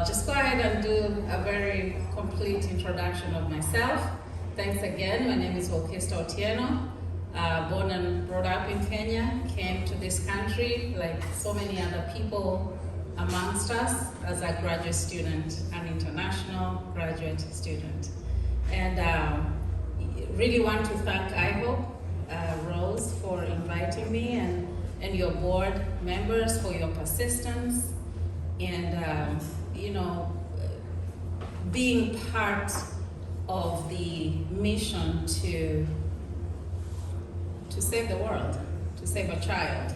I'll just go ahead and do a very complete introduction of myself. Thanks again. My name is Orchestra Otieno. Born and brought up in Kenya, came to this country like so many other people amongst us as a graduate student, an international graduate student. And really want to thank IHOPE, Rose, for inviting me, and your board members for your persistence, and being part of the mission to save the world, to save a child,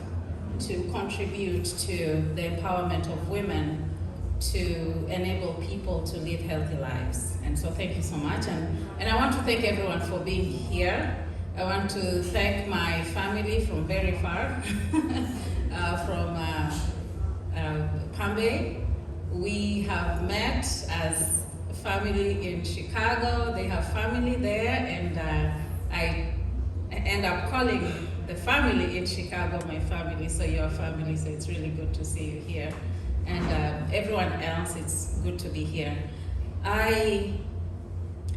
to contribute to the empowerment of women, to enable people to live healthy lives. And so thank you so much. And I want to thank everyone for being here. I want to thank my family from very far, from Palm Bay. We have met as family in Chicago. They have family there, and I end up calling the family in Chicago my family, so your family, so it's really good to see you here. And everyone else, it's good to be here. I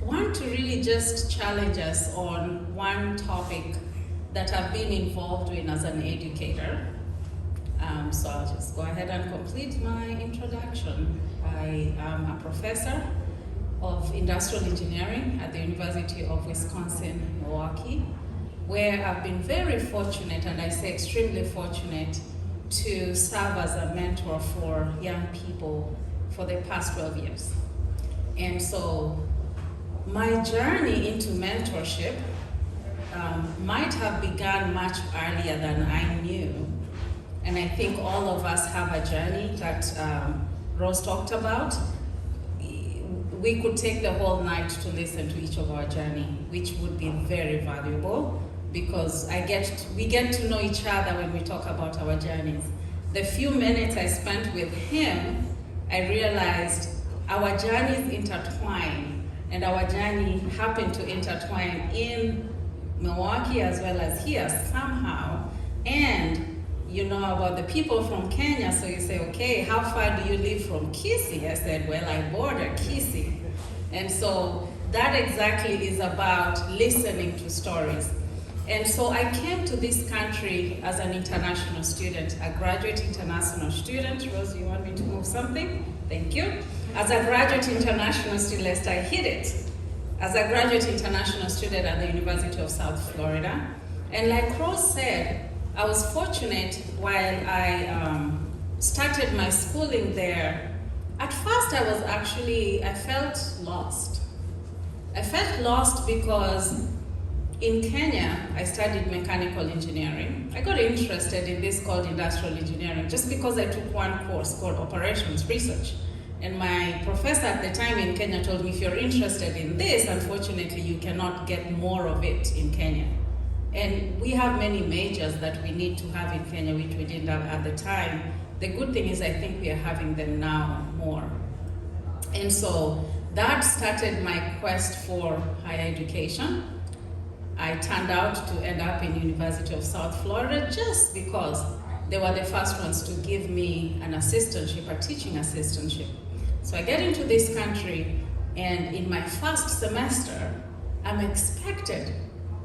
want to really just challenge us on one topic that I've been involved in as an educator. So I'll just go ahead and complete my introduction. I am a professor of industrial engineering at the University of Wisconsin-Milwaukee, where I've been very fortunate, and I say extremely fortunate, to serve as a mentor for young people for the past 12 years. And so my journey into mentorship might have begun much earlier than I knew. And I think all of us have a journey that Rose talked about. We could take the whole night to listen to each of our journey, which would be very valuable, because we get to know each other when we talk about our journeys. The few minutes I spent with him, I realized our journeys intertwine, and our journey happened to intertwine in Milwaukee as well as here somehow. And you know about the people from Kenya, so you say, okay, how far do you live from Kisii? I said, well, I border Kisii. And so that exactly is about listening to stories. And so I came to this country as an international student, a graduate international student. Rose, you want me to move something? Thank you. As a graduate international student, lest I hit it. As a graduate international student at the University of South Florida. And like Rose said, I was fortunate while I started my schooling there. At first I felt lost. I felt lost because in Kenya, I studied mechanical engineering. I got interested in this called industrial engineering just because I took one course called operations research. And my professor at the time in Kenya told me, if you're interested in this, unfortunately, you cannot get more of it in Kenya. And we have many majors that we need to have in Kenya, which we didn't have at the time. The good thing is I think we are having them now more. And so that started my quest for higher education. I turned out to end up in University of South Florida just because they were the first ones to give me an assistantship, a teaching assistantship. So I get into this country, and in my first semester, I'm expected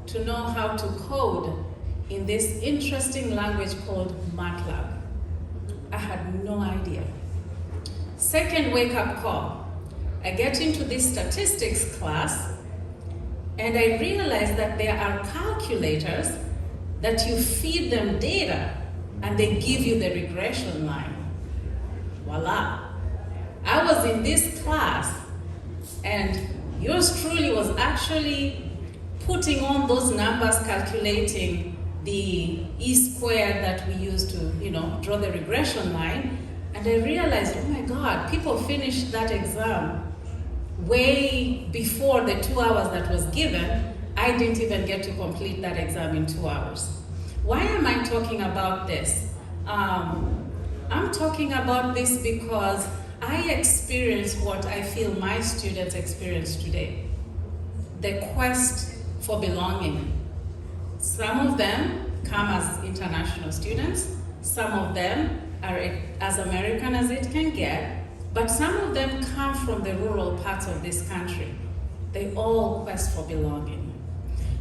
to know how to code in this interesting language called MATLAB. I had no idea. Second wake-up call. I get into this statistics class, and I realized that there are calculators that you feed them data, and they give you the regression line. Voila. I was in this class, and yours truly was actually putting on those numbers, calculating the E-squared that we use to, draw the regression line. And I realized, oh my God, people finished that exam way before the 2 hours that was given. I didn't even get to complete that exam in 2 hours. Why am I talking about this? I'm talking about this because I experienced what I feel my students experience today. The quest for belonging. Some of them come as international students. Some of them are as American as it can get, But some of them come from the rural parts of this country. They all quest for belonging.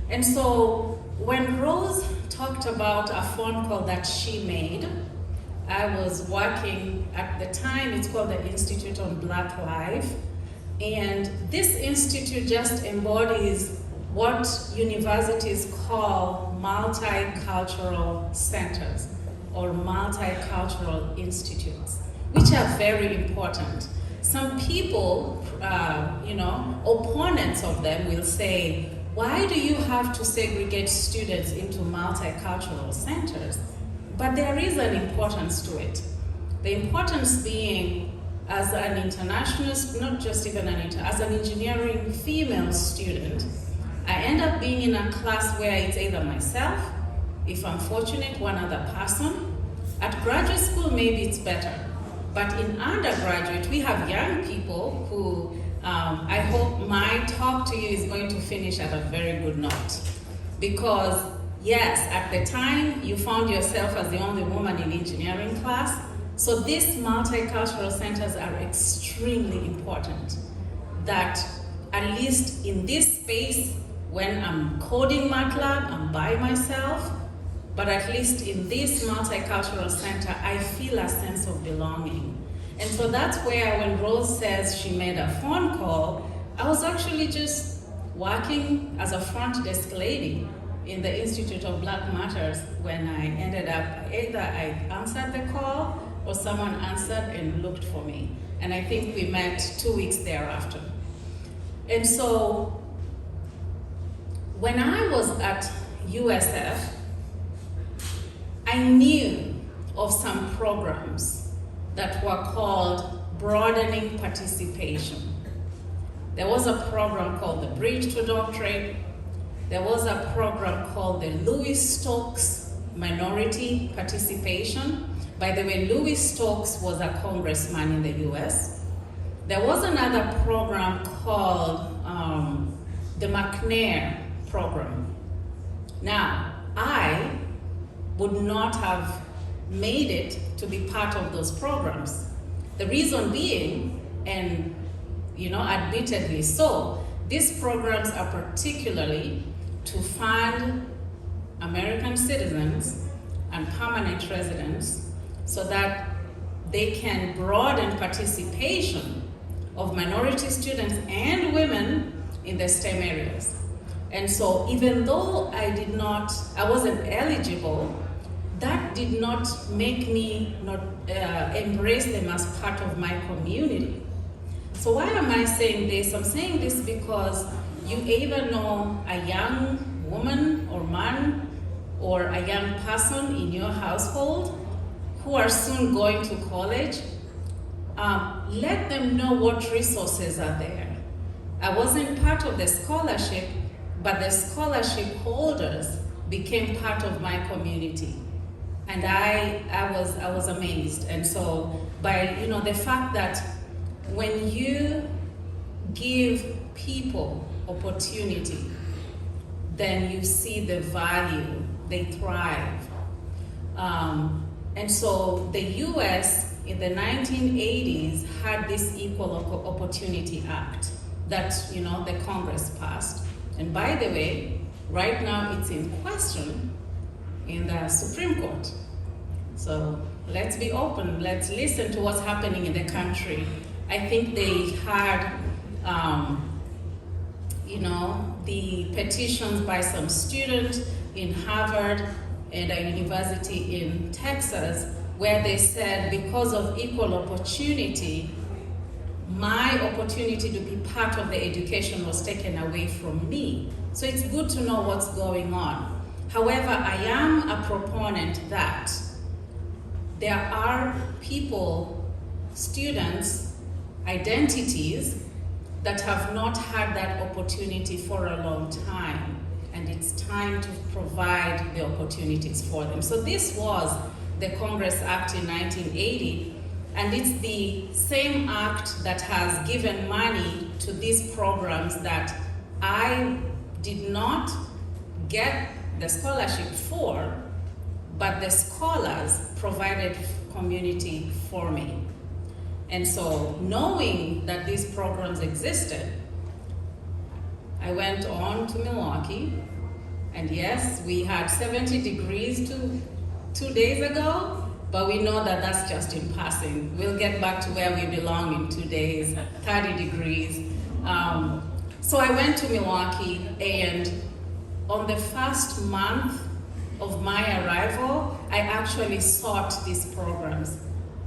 And so when Rose talked about a phone call that she made, I was working at the time, it's called the Institute on Black Life. And this institute just embodies what universities call multicultural centers or multicultural institutes, which are very important. Some people, opponents of them will say, why do you have to segregate students into multicultural centers? But there is an importance to it. The importance being, as an international, not just even as an engineering female student, I end up being in a class where it's either myself, if I'm fortunate, one other person. At graduate school, maybe it's better. But in undergraduate, we have young people who I hope my talk to you is going to finish at a very good note. Because yes, at the time, you found yourself as the only woman in engineering class. So these multicultural centers are extremely important. That at least in this space, when I'm coding MATLAB, I'm by myself. But at least in this multicultural center, I feel a sense of belonging. And so that's where when Rose says she made a phone call, I was actually just working as a front desk lady in the Institute of Black Matters when I ended up, either I answered the call or someone answered and looked for me. And I think we met 2 weeks thereafter. And so when I was at USF, I knew of some programs that were called broadening participation. There was a program called the Bridge to Doctorate. There was a program called the Louis Stokes Minority Participation. By the way, Louis Stokes was a congressman in the US. There was another program called the McNair program. Now, I would not have made it to be part of those programs. The reason being, and admittedly so, these programs are particularly to fund American citizens and permanent residents so that they can broaden participation of minority students and women in the STEM areas. And so even though I wasn't eligible, that did not make me not embrace them as part of my community. So why am I saying this? I'm saying this because you either know a young woman or man or a young person in your household who are soon going to college, let them know what resources are there. I wasn't part of the scholarship, but the scholarship holders became part of my community. And I was amazed. And so by the fact that when you give people opportunity, then you see the value, they thrive. And so the US in the 1980s had this Equal Opportunity Act that the Congress passed. And by the way, right now it's in question in the Supreme Court. So let's be open, let's listen to what's happening in the country. I think they had, the petitions by some student in Harvard and a university in Texas, where they said because of equal opportunity, my opportunity to be part of the education was taken away from me. So it's good to know what's going on. However, I am a proponent that there are people, students, identities that have not had that opportunity for a long time, and it's time to provide the opportunities for them. So this was the Congress Act in 1980, and it's the same act that has given money to these programs that I did not get the scholarship for, but the scholars provided community for me. And so knowing that these programs existed, I went on to Milwaukee, and yes, we had 70 degrees 2 days ago, but we know that that's just in passing. We'll get back to where we belong in 2 days, 30 degrees. So I went to Milwaukee, and on the first month of my arrival, I actually sought these programs.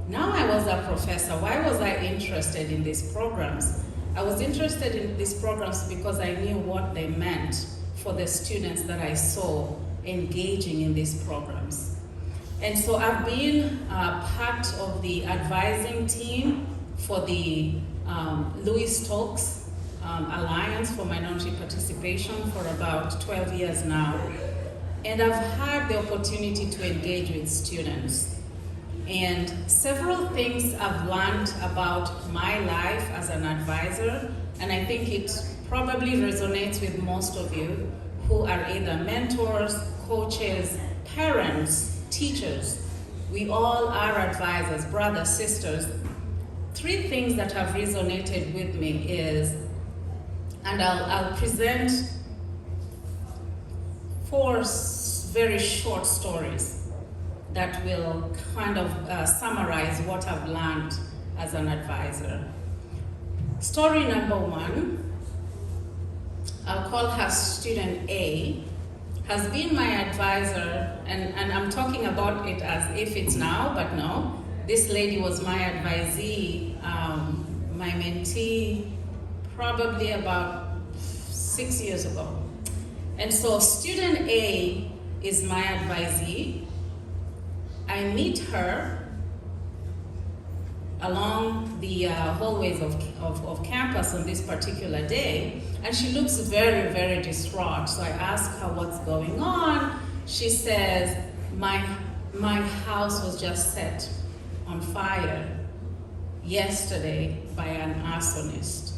Now I was a professor. Why was I interested in these programs? I was interested in these programs because I knew what they meant for the students that I saw engaging in these programs. And so I've been part of the advising team for the Louis Stokes Alliance for Minority Participation for about 12 years now. And I've had the opportunity to engage with students. And several things I've learned about my life as an advisor, and I think it probably resonates with most of you who are either mentors, coaches, parents, teachers. We all are advisors, brothers, sisters. 3 things that have resonated with me is, and I'll present 4 very short stories that will kind of summarize what I've learned as an advisor. Story number 1, I'll call her student A, has been my advisor, and I'm talking about it as if it's now, but no. This lady was my advisee, my mentee, probably about 6 years ago. And so student A is my advisee. I meet her along the hallways of campus on this particular day, and she looks very, very distraught. So I ask her what's going on. She says, my house was just set on fire yesterday by an arsonist.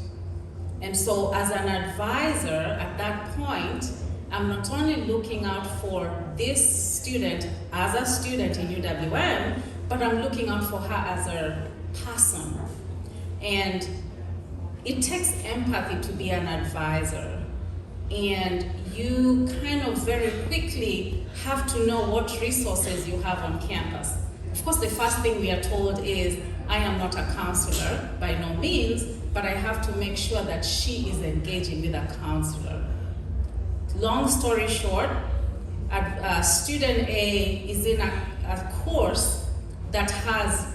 And so as an advisor at that point, I'm not only looking out for this student as a student in UWM, but I'm looking out for her as a person. And it takes empathy to be an advisor. And you kind of very quickly have to know what resources you have on campus. Of course, the first thing we are told is, I am not a counselor, by no means, but I have to make sure that she is engaging with a counselor. Long story short, student A is in a course that has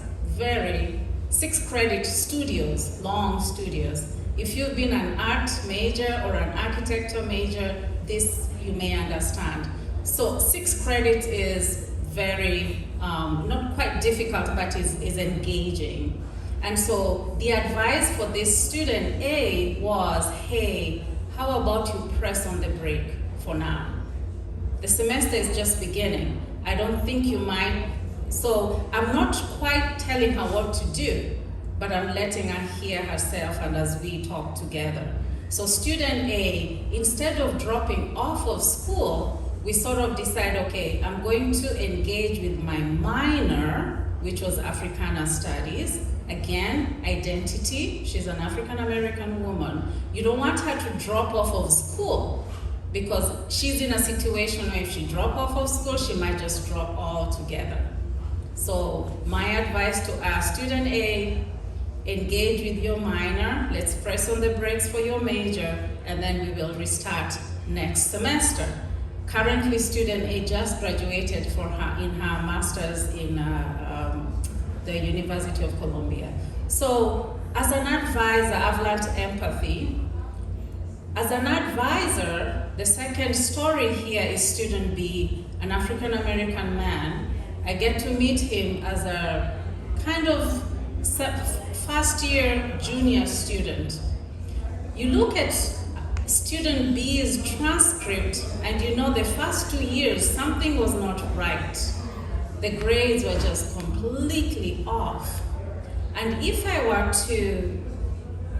6 credit studios, long studios. If you've been an art major or an architecture major, this you may understand. So 6 credits is very, not quite difficult, but is engaging. And so the advice for this student A was, hey, how about you press on the brake for now? The semester is just beginning. I don't think you might. So I'm not quite telling her what to do, but I'm letting her hear herself and as we talk together. So student A, instead of dropping off of school, we sort of decide, okay, I'm going to engage with my minor, which was Africana Studies. Again, identity, she's an African American woman. You don't want her to drop off of school because she's in a situation where if she drops off of school, she might just drop altogether. So my advice to our student A, engage with your minor, let's press on the brakes for your major, and then we will restart next semester. Currently, student A just graduated in her master's in the University of Columbia. So as an advisor, I've learned empathy. As an advisor, the second story here is student B, an African American man. I get to meet him as a kind of first year junior student. You look at student B's transcript and you know the first 2 years something was not right. The grades were just completely off. And if I were to,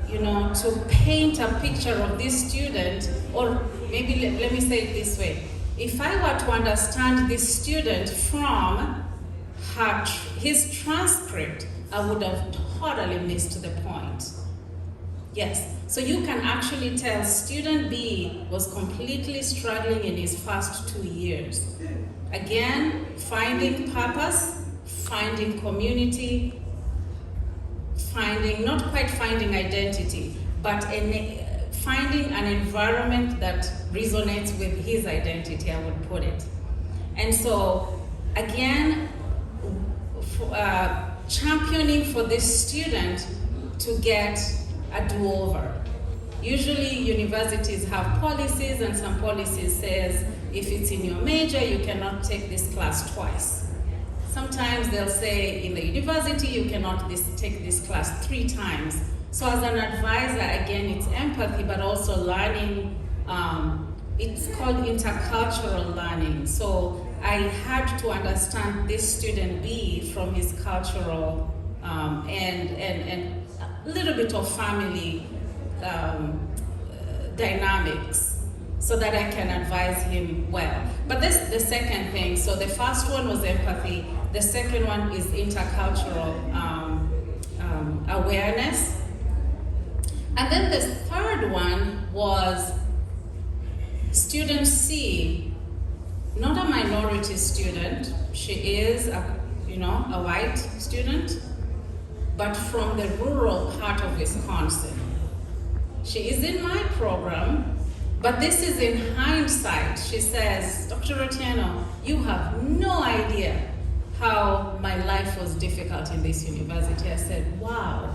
to paint a picture of this student, or maybe let me say it this way, if I were to understand this student from his transcript, I would have totally missed the point. Yes, so you can actually tell student B was completely struggling in his first 2 years. Again, finding purpose, finding community, not quite finding identity, but finding an environment that resonates with his identity, I would put it. And so, again, championing for this student to get a do-over. Usually universities have policies, and some policies says if it's in your major, you cannot take this class twice. Sometimes they'll say in the university, you cannot take this class 3 times. So as an advisor, again, it's empathy, but also learning. It's called intercultural learning. So I had to understand this student B from his cultural and a little bit of family dynamics, so that I can advise him well. But this the second thing. So the first one was empathy. The second one is intercultural awareness. And then the third one was student C, not a minority student. She is a white student, but from the rural part of Wisconsin. She is in my program, but this is in hindsight. She says, Dr. Otieno, you have no idea how my life was difficult in this university. I said, wow.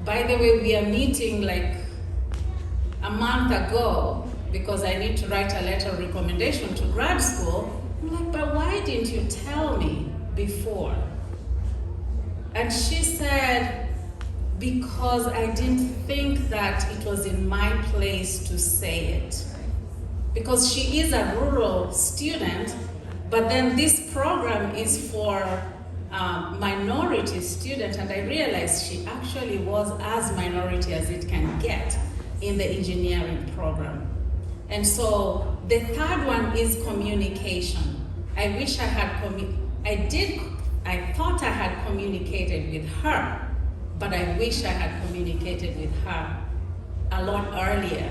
By the way, we are meeting like a month ago because I need to write a letter of recommendation to grad school. I'm like, but why didn't you tell me before? And she said, because I didn't think that it was in my place to say it. Because she is a rural student, but then this program is for minority students, and I realized she actually was as minority as it can get in the engineering program. And so the third one is communication. I wish I had I thought I had communicated with her, but I wish I had communicated with her a lot earlier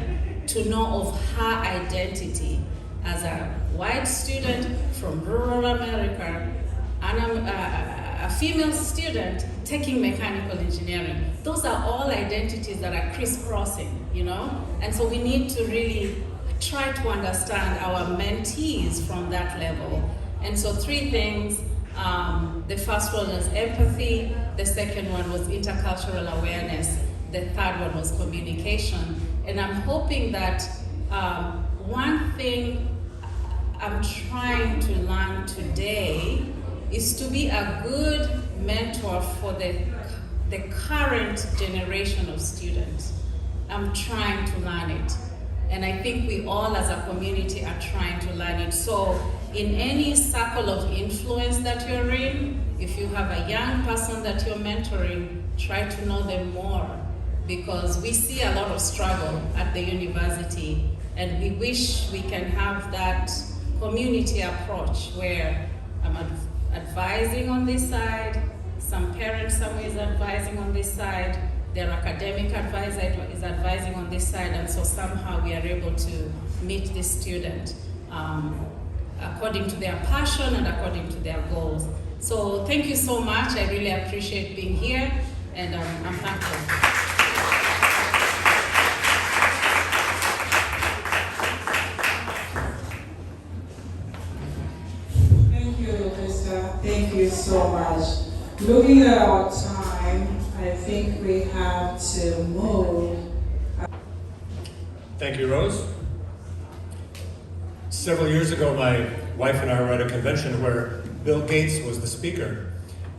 to know of her identity as a white student from rural America and a female student taking mechanical engineering. Those are all identities that are crisscrossing, And so we need to really try to understand our mentees from that level. And so 3 things. The first one was empathy, the second one was intercultural awareness, the third one was communication. And I'm hoping that one thing I'm trying to learn today is to be a good mentor for the current generation of students. I'm trying to learn it. And I think we all as a community are trying to learn it. So in any circle of influence that you're in, if you have a young person that you're mentoring, try to know them more, because we see a lot of struggle at the university, and we wish we can have that community approach where I'm advising on this side, some parents somewhere is advising on this side, their academic advisor is advising on this side, and so somehow we are able to meet this student according to their passion and according to their goals. So thank you so much. I really appreciate being here, and I'm thankful. Thank you, Lisa. Thank you so much. Looking at our time, I think we have to move. Thank you, Rose. Several years ago, my wife and I were at a convention where Bill Gates was the speaker.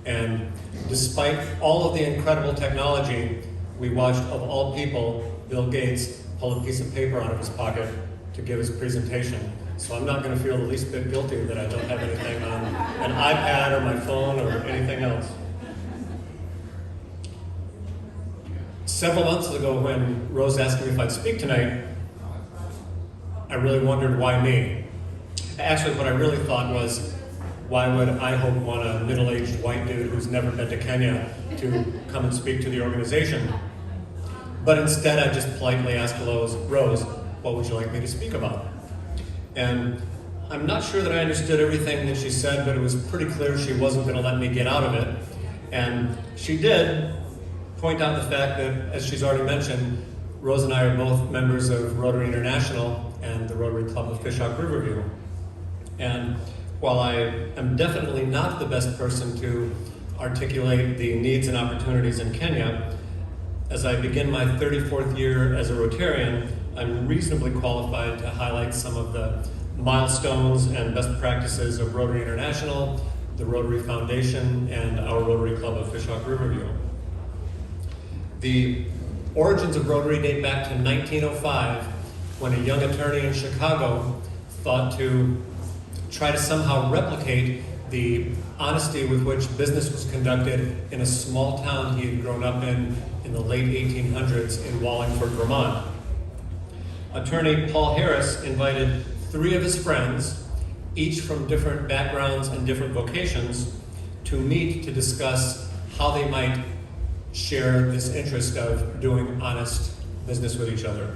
And despite all of the incredible technology, we watched, of all people, Bill Gates pull a piece of paper out of his pocket to give his presentation. So I'm not going to feel the least bit guilty that I don't have anything on an iPad or my phone or anything else. Several months ago, when Rose asked me if I'd speak tonight, I really wondered why me. Actually, what I really thought was, why would IHOPE want a middle-aged white dude who's never been to Kenya to come and speak to the organization. But instead, I just politely asked Rose, what would you like me to speak about? And I'm not sure that I understood everything that she said, but it was pretty clear she wasn't going to let me get out of it. And she did point out the fact that, as she's already mentioned, Rose and I are both members of Rotary International and the Rotary Club of Fishhawk Riverview. And while I am definitely not the best person to articulate the needs and opportunities in Kenya, as I begin my 34th year as a Rotarian, I'm reasonably qualified to highlight some of the milestones and best practices of Rotary International, the Rotary Foundation, and our Rotary Club of Fishhawk Riverview. The origins of Rotary date back to 1905, when a young attorney in Chicago thought to try to somehow replicate the honesty with which business was conducted in a small town he had grown up in the late 1800s in Wallingford, Vermont. Attorney Paul Harris invited 3 of his friends, each from different backgrounds and different vocations, to meet to discuss how they might share this interest of doing honest business with each other.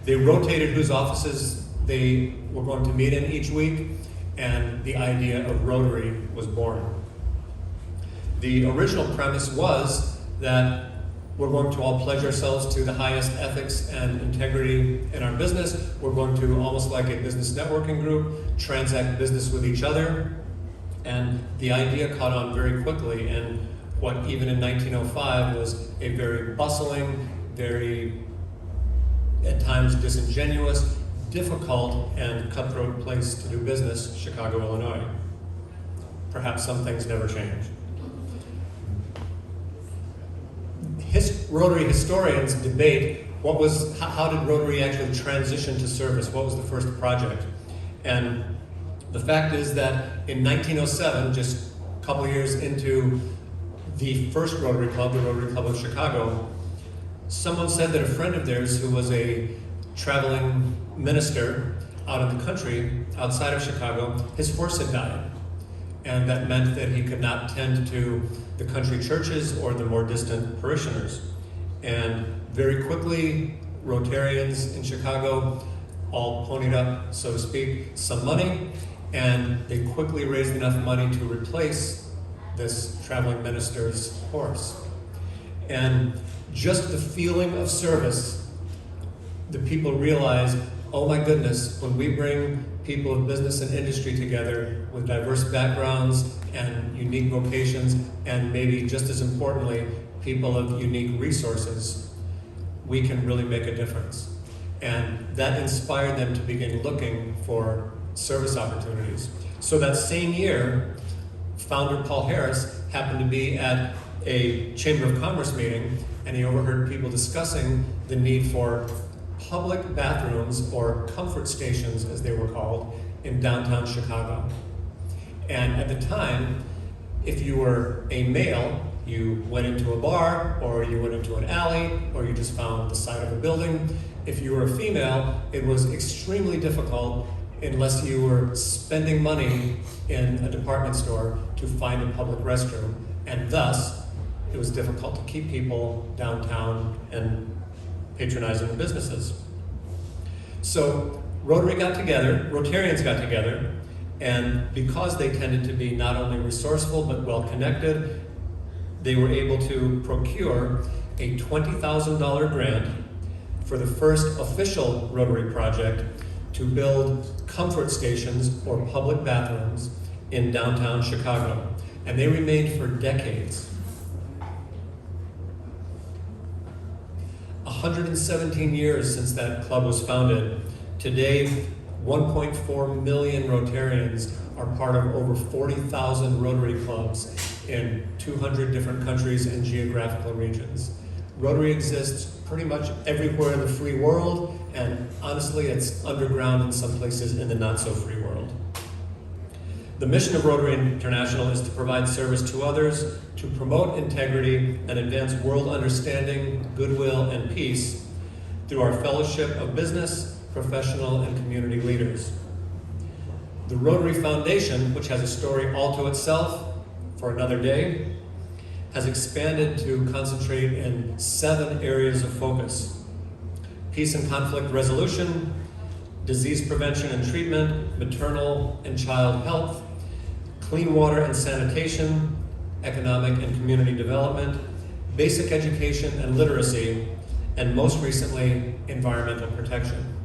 They rotated whose offices they were going to meet in each week, and the idea of Rotary was born. The original premise was that we're going to all pledge ourselves to the highest ethics and integrity in our business. We're going to, almost like a business networking group, transact business with each other. And the idea caught on very quickly, and what even in 1905 was a very bustling, very, at times disingenuous, difficult and cutthroat place to do business, Chicago, Illinois. Perhaps some things never change. Rotary historians debate how did Rotary actually transition to service? What was the first project? And the fact is that in 1907, just a couple years into the first Rotary Club, the Rotary Club of Chicago, someone said that a friend of theirs who was a traveling minister out in the country outside of Chicago, his horse had died. And that meant that he could not tend to the country churches or the more distant parishioners. And very quickly, Rotarians in Chicago all ponied up, so to speak, some money, and they quickly raised enough money to replace this traveling minister's horse. And just the feeling of service, the people realized, oh my goodness, when we bring people of business and industry together with diverse backgrounds and unique vocations, and maybe just as importantly, people of unique resources, we can really make a difference. And that inspired them to begin looking for service opportunities. So that same year, founder Paul Harris happened to be at a Chamber of Commerce meeting, and he overheard people discussing the need for public bathrooms, or comfort stations as they were called, in downtown Chicago. And at the time, if you were a male, you went into a bar, or you went into an alley, or you just found the side of a building. If you were a female, it was extremely difficult, unless you were spending money in a department store, to find a public restroom. And thus, it was difficult to keep people downtown and patronizing the businesses. So Rotarians got together, and because they tended to be not only resourceful but well-connected, they were able to procure a $20,000 grant for the first official Rotary project to build comfort stations or public bathrooms in downtown Chicago. And they remained for decades. 117 years since that club was founded. Today, 1.4 million Rotarians are part of over 40,000 Rotary clubs in 200 different countries and geographical regions. Rotary exists pretty much everywhere in the free world, and honestly, it's underground in some places in the not-so-free world. The mission of Rotary International is to provide service to others, to promote integrity and advance world understanding, goodwill, and peace through our fellowship of business, professional, and community leaders. The Rotary Foundation, which has a story all to itself for another day, has expanded to concentrate in 7 areas of focus: peace and conflict resolution, disease prevention and treatment, maternal and child health, clean water and sanitation, economic and community development, basic education and literacy, and most recently, environmental protection.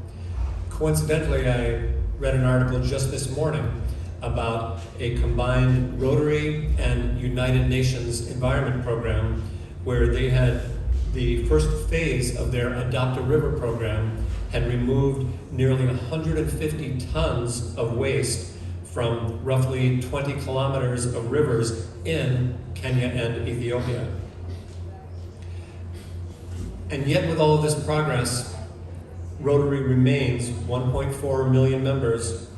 Coincidentally, I read an article just this morning about a combined Rotary and United Nations environment program where they had the first phase of their Adopt a River program had removed nearly 150 tons of waste from roughly 20 kilometers of rivers in Kenya and Ethiopia. And yet with all of this progress, Rotary remains 1.4 million members,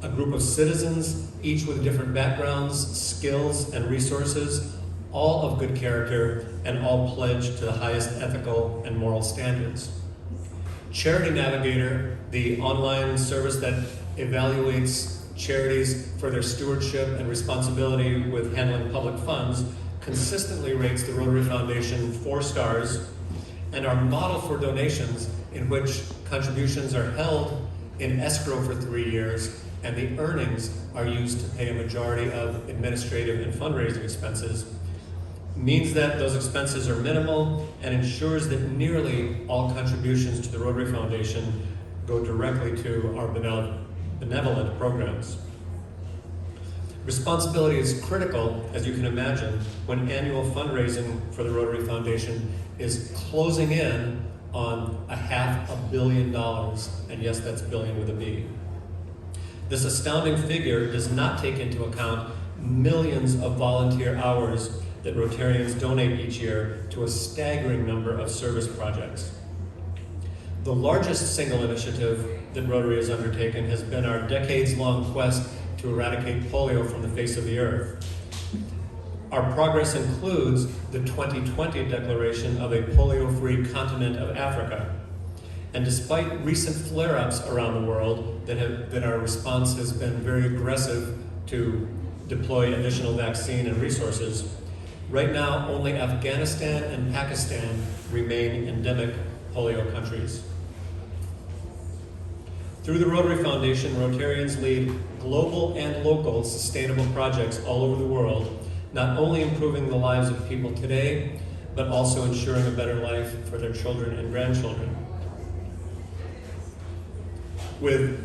a group of citizens, each with different backgrounds, skills, and resources, all of good character, and all pledged to the highest ethical and moral standards. Charity Navigator, the online service that evaluates charities for their stewardship and responsibility with handling public funds, consistently rates the Rotary Foundation 4 stars, and our model for donations, in which contributions are held in escrow for 3 years, and the earnings are used to pay a majority of administrative and fundraising expenses, means that those expenses are minimal and ensures that nearly all contributions to the Rotary Foundation go directly to our benevolent programs. Responsibility is critical, as you can imagine, when annual fundraising for the Rotary Foundation is closing in on $500 million, and yes, that's billion with a B. This astounding figure does not take into account millions of volunteer hours that Rotarians donate each year to a staggering number of service projects. The largest single initiative that Rotary has undertaken has been our decades-long quest to eradicate polio from the face of the earth. Our progress includes the 2020 declaration of a polio-free continent of Africa. And despite recent flare-ups around the world that our response has been very aggressive to deploy additional vaccine and resources, right now only Afghanistan and Pakistan remain endemic polio countries. Through the Rotary Foundation, Rotarians lead global and local sustainable projects all over the world, not only improving the lives of people today, but also ensuring a better life for their children and grandchildren. With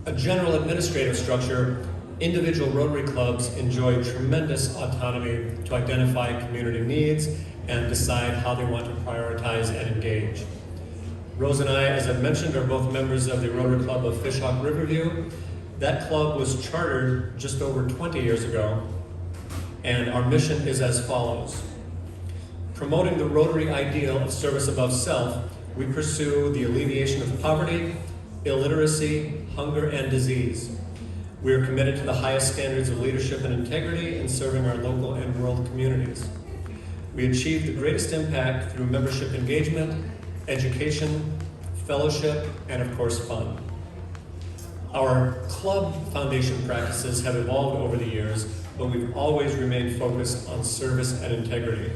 a general administrative structure, individual Rotary clubs enjoy tremendous autonomy to identify community needs and decide how they want to prioritize and engage. Rose and I, as I've mentioned, are both members of the Rotary Club of Fishhawk Riverview. That club was chartered just over 20 years ago, and our mission is as follows. Promoting the Rotary ideal of service above self, we pursue the alleviation of poverty, illiteracy, hunger, and disease. We are committed to the highest standards of leadership and integrity in serving our local and world communities. We achieve the greatest impact through membership engagement, education, fellowship, and of course fun. Our club foundation practices have evolved over the years, but we've always remained focused on service and integrity.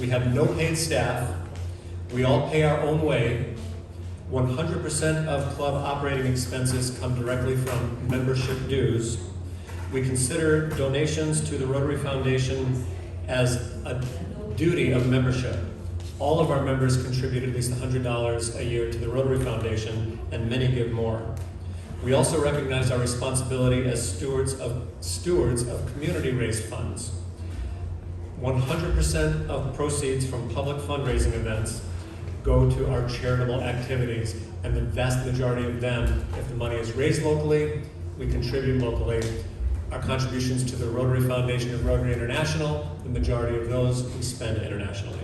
We have no paid staff, we all pay our own way, 100% of club operating expenses come directly from membership dues. We consider donations to the Rotary Foundation as a duty of membership. All of our members contribute at least $100 a year to the Rotary Foundation, and many give more. We also recognize our responsibility as stewards of community-raised funds. 100% of proceeds from public fundraising events go to our charitable activities, and the vast majority of them, if the money is raised locally, we contribute locally. Our contributions to the Rotary Foundation of Rotary International, the majority of those we spend internationally.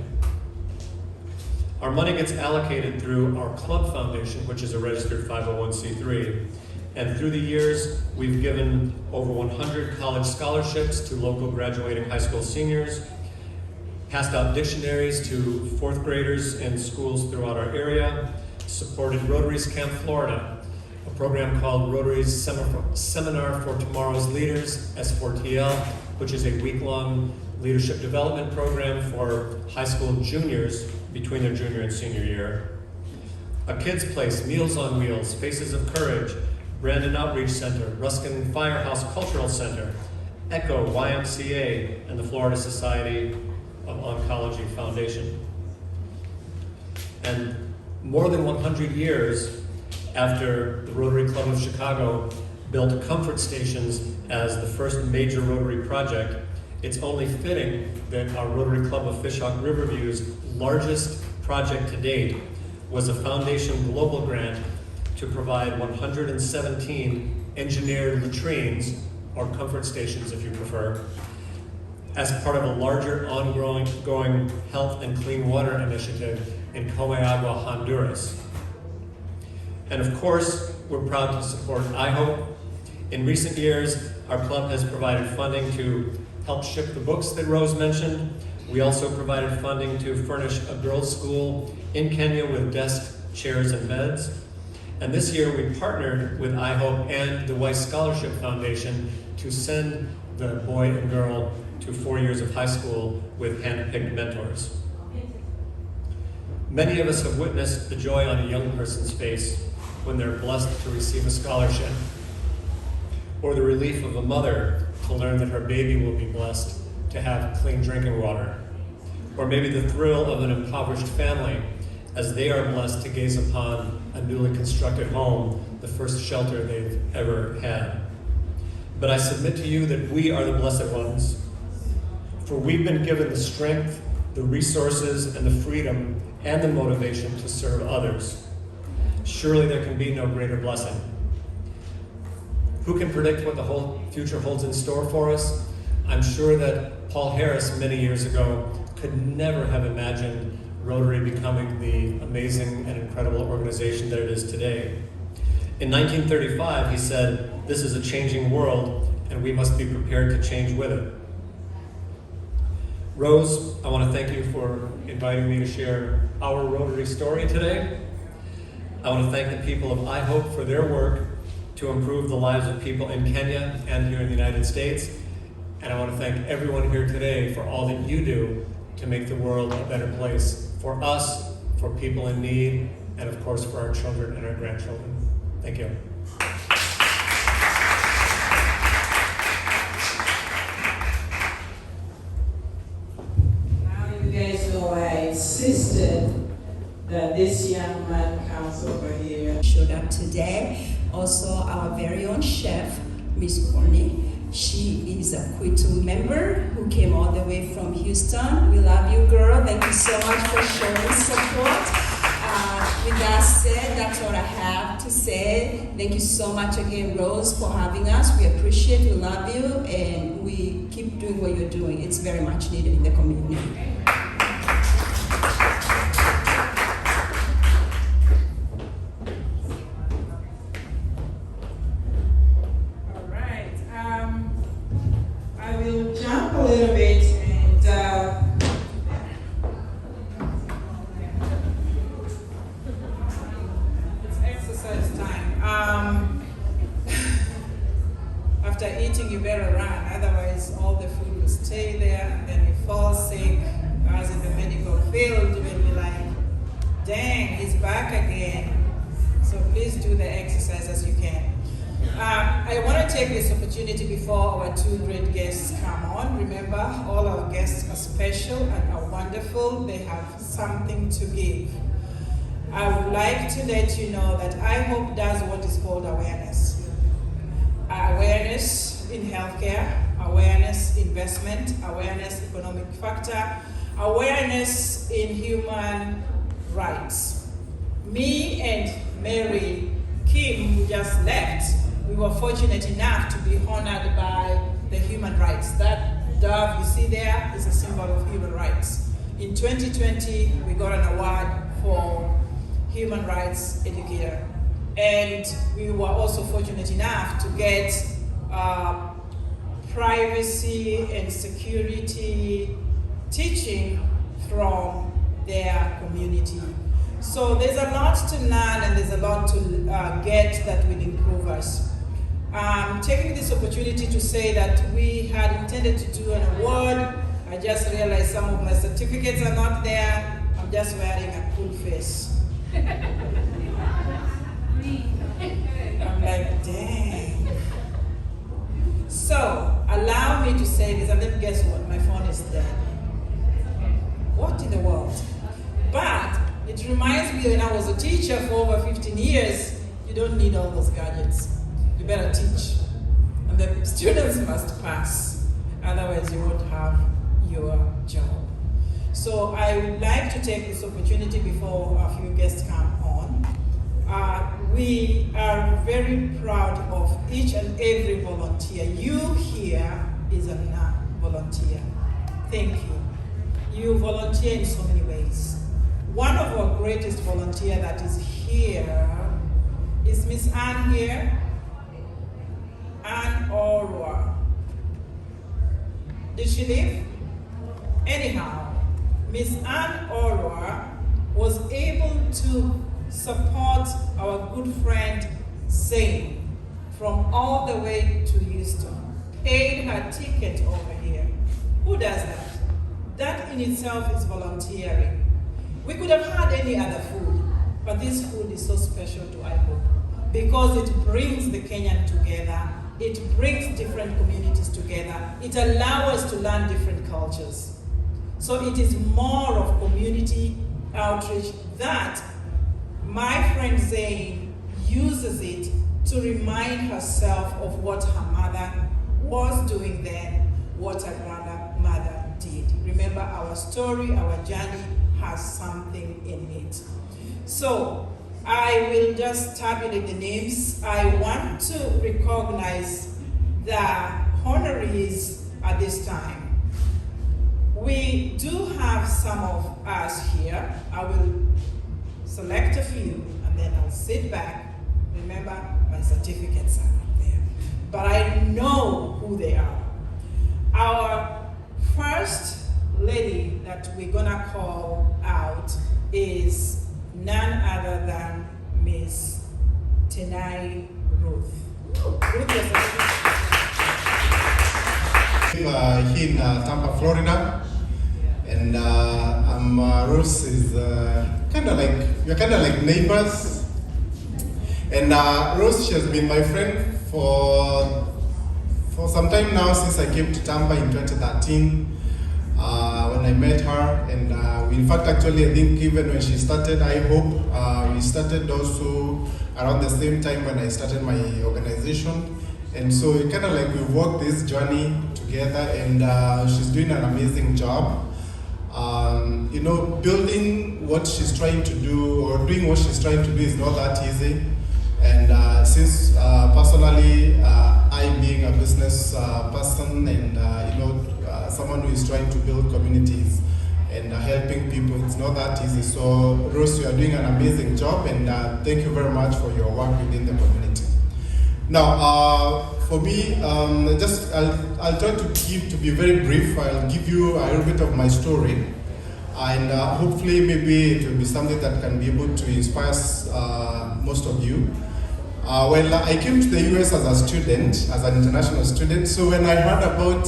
Our money gets allocated through our club foundation, which is a registered 501c3. And through the years, we've given over 100 college scholarships to local graduating high school seniors, passed out dictionaries to fourth graders in schools throughout our area, supported Rotary's Camp Florida, a program called Rotary's Seminar for Tomorrow's Leaders, S4TL, which is a week-long leadership development program for high school juniors between their junior and senior year, a kids' place, Meals on Wheels, Faces of Courage, Brandon Outreach Center, Ruskin Firehouse Cultural Center, ECHO, YMCA, and the Florida Society of Oncology Foundation. And more than 100 years after the Rotary Club of Chicago built comfort stations as the first major Rotary project, it's only fitting that our Rotary Club of Fishhawk Riverview's largest project to date was a Foundation Global grant to provide 117 engineered latrines, or comfort stations if you prefer, as part of a larger ongoing health and clean water initiative in Comayagua, Honduras. And of course, we're proud to support IHOPE. In recent years, our club has provided funding to help ship the books that Rose mentioned. We also provided funding to furnish a girls' school in Kenya with desks, chairs, and beds. And this year we partnered with IHOPE and the Weiss Scholarship Foundation to send the boy and girl to 4 years of high school with hand-picked mentors. Many of us have witnessed the joy on a young person's face when they're blessed to receive a scholarship, or the relief of a mother to learn that her baby will be blessed to have clean drinking water, or maybe the thrill of an impoverished family as they are blessed to gaze upon a newly constructed home, the first shelter they've ever had. But I submit to you that we are the blessed ones, for we've been given the strength, the resources, and the freedom and the motivation to serve others. Surely there can be no greater blessing. Who can predict what the whole future holds in store for us? I'm sure that Paul Harris many years ago could never have imagined Rotary becoming the amazing and incredible organization that it is today. In 1935, he said, "This is a changing world, and we must be prepared to change with it." Rose, I want to thank you for inviting me to share our Rotary story today. I want to thank the people of IHOPE for their work to improve the lives of people in Kenya and here in the United States. And I want to thank everyone here today for all that you do to make the world a better place for us, for people in need, and of course for our children and our grandchildren. Thank you. Now you guys know I insisted that this young man comes over here. Showed up today. Also, our very own chef, Miss Courtney. She is a Q2 member who came all the way from Houston. We love you, girl. Thank you so much for showing support. With that said, that's all I have to say. Thank you so much again, Rose, for having us. We appreciate, we love you, and we keep doing what you're doing. It's very much needed in the community. After eating, you better run, otherwise all the food will stay there, and then you fall sick, as in the medical field, you will be like, dang, he's back again. So please do the exercise as you can. I want to take this opportunity before our two great guests come on. Remember, all our guests are special and are wonderful. They have something to give. I would like to let you know that IHOPE does what is called awareness. Awareness in healthcare, awareness investment, awareness economic factor, awareness in human rights. Me and Mary Kim, who just left, we were fortunate enough to be honored by the human rights. That dove you see there is a symbol of human rights. In 2020, we got an award for human rights educator. And we were also fortunate enough to get privacy and security teaching from their community. So there's a lot to learn and there's a lot to get that will improve us. Taking this opportunity to say that we had intended to do an award I just realized some of my certificates are not there. I'm just wearing a cool face. I'm like, dang. So, allow me to say this, and then guess what? My phone is dead. What in the world? But it reminds me when I was a teacher for over 15 years, you don't need all those gadgets. You better teach. And the students must pass. Otherwise, you won't have your job. So I would like to take this opportunity before a few guests come on. We are very proud of each and every volunteer. You here is a volunteer. Thank you. You volunteer in so many ways. One of our greatest volunteer that is here is Miss Anne here. Anne Orwa. Did she leave? Anyhow, Miss Anne Orwa was able to support our good friend Zane from all the way to Houston, paid her ticket over here. Who does that? That in itself is volunteering. We could have had any other food, but this food is so special to IHOPE because it brings the Kenyan together, it brings different communities together, it allows us to learn different cultures. So it is more of community outreach that my friend Zane uses it to remind herself of what her mother was doing then, what her grandmother did. Remember, our story, our journey has something in it. So I will just tabulate the names. I want to recognize the honorees at this time. We do have some of us here. I will select a few and then I'll sit back. Remember, my certificates are up there. But I know who they are. Our first lady that we're gonna call out is none other than Miss Tenai Ruth. Ruth is here in Tampa, Florida, and Rose is kind of like, we're kind of like neighbors. And Rose, she has been my friend for some time now, since I came to Tampa in 2013 when I met her. And we, in fact, actually, I think even when she started IHOPE, we started also around the same time when I started my organization. And so it kind of like we walked this journey together, and she's doing an amazing job. You know, building what she's trying to do or doing what she's trying to do is not that easy. And since personally, I being a business person and you know, someone who is trying to build communities and helping people, it's not that easy. So Rose, you are doing an amazing job, and thank you very much for your work within the community. Now, for me, I'll try to be very brief. I'll give you a little bit of my story, and hopefully maybe it will be something that can be able to inspire most of you. Well, I came to the US as a student, as an international student. So when I heard about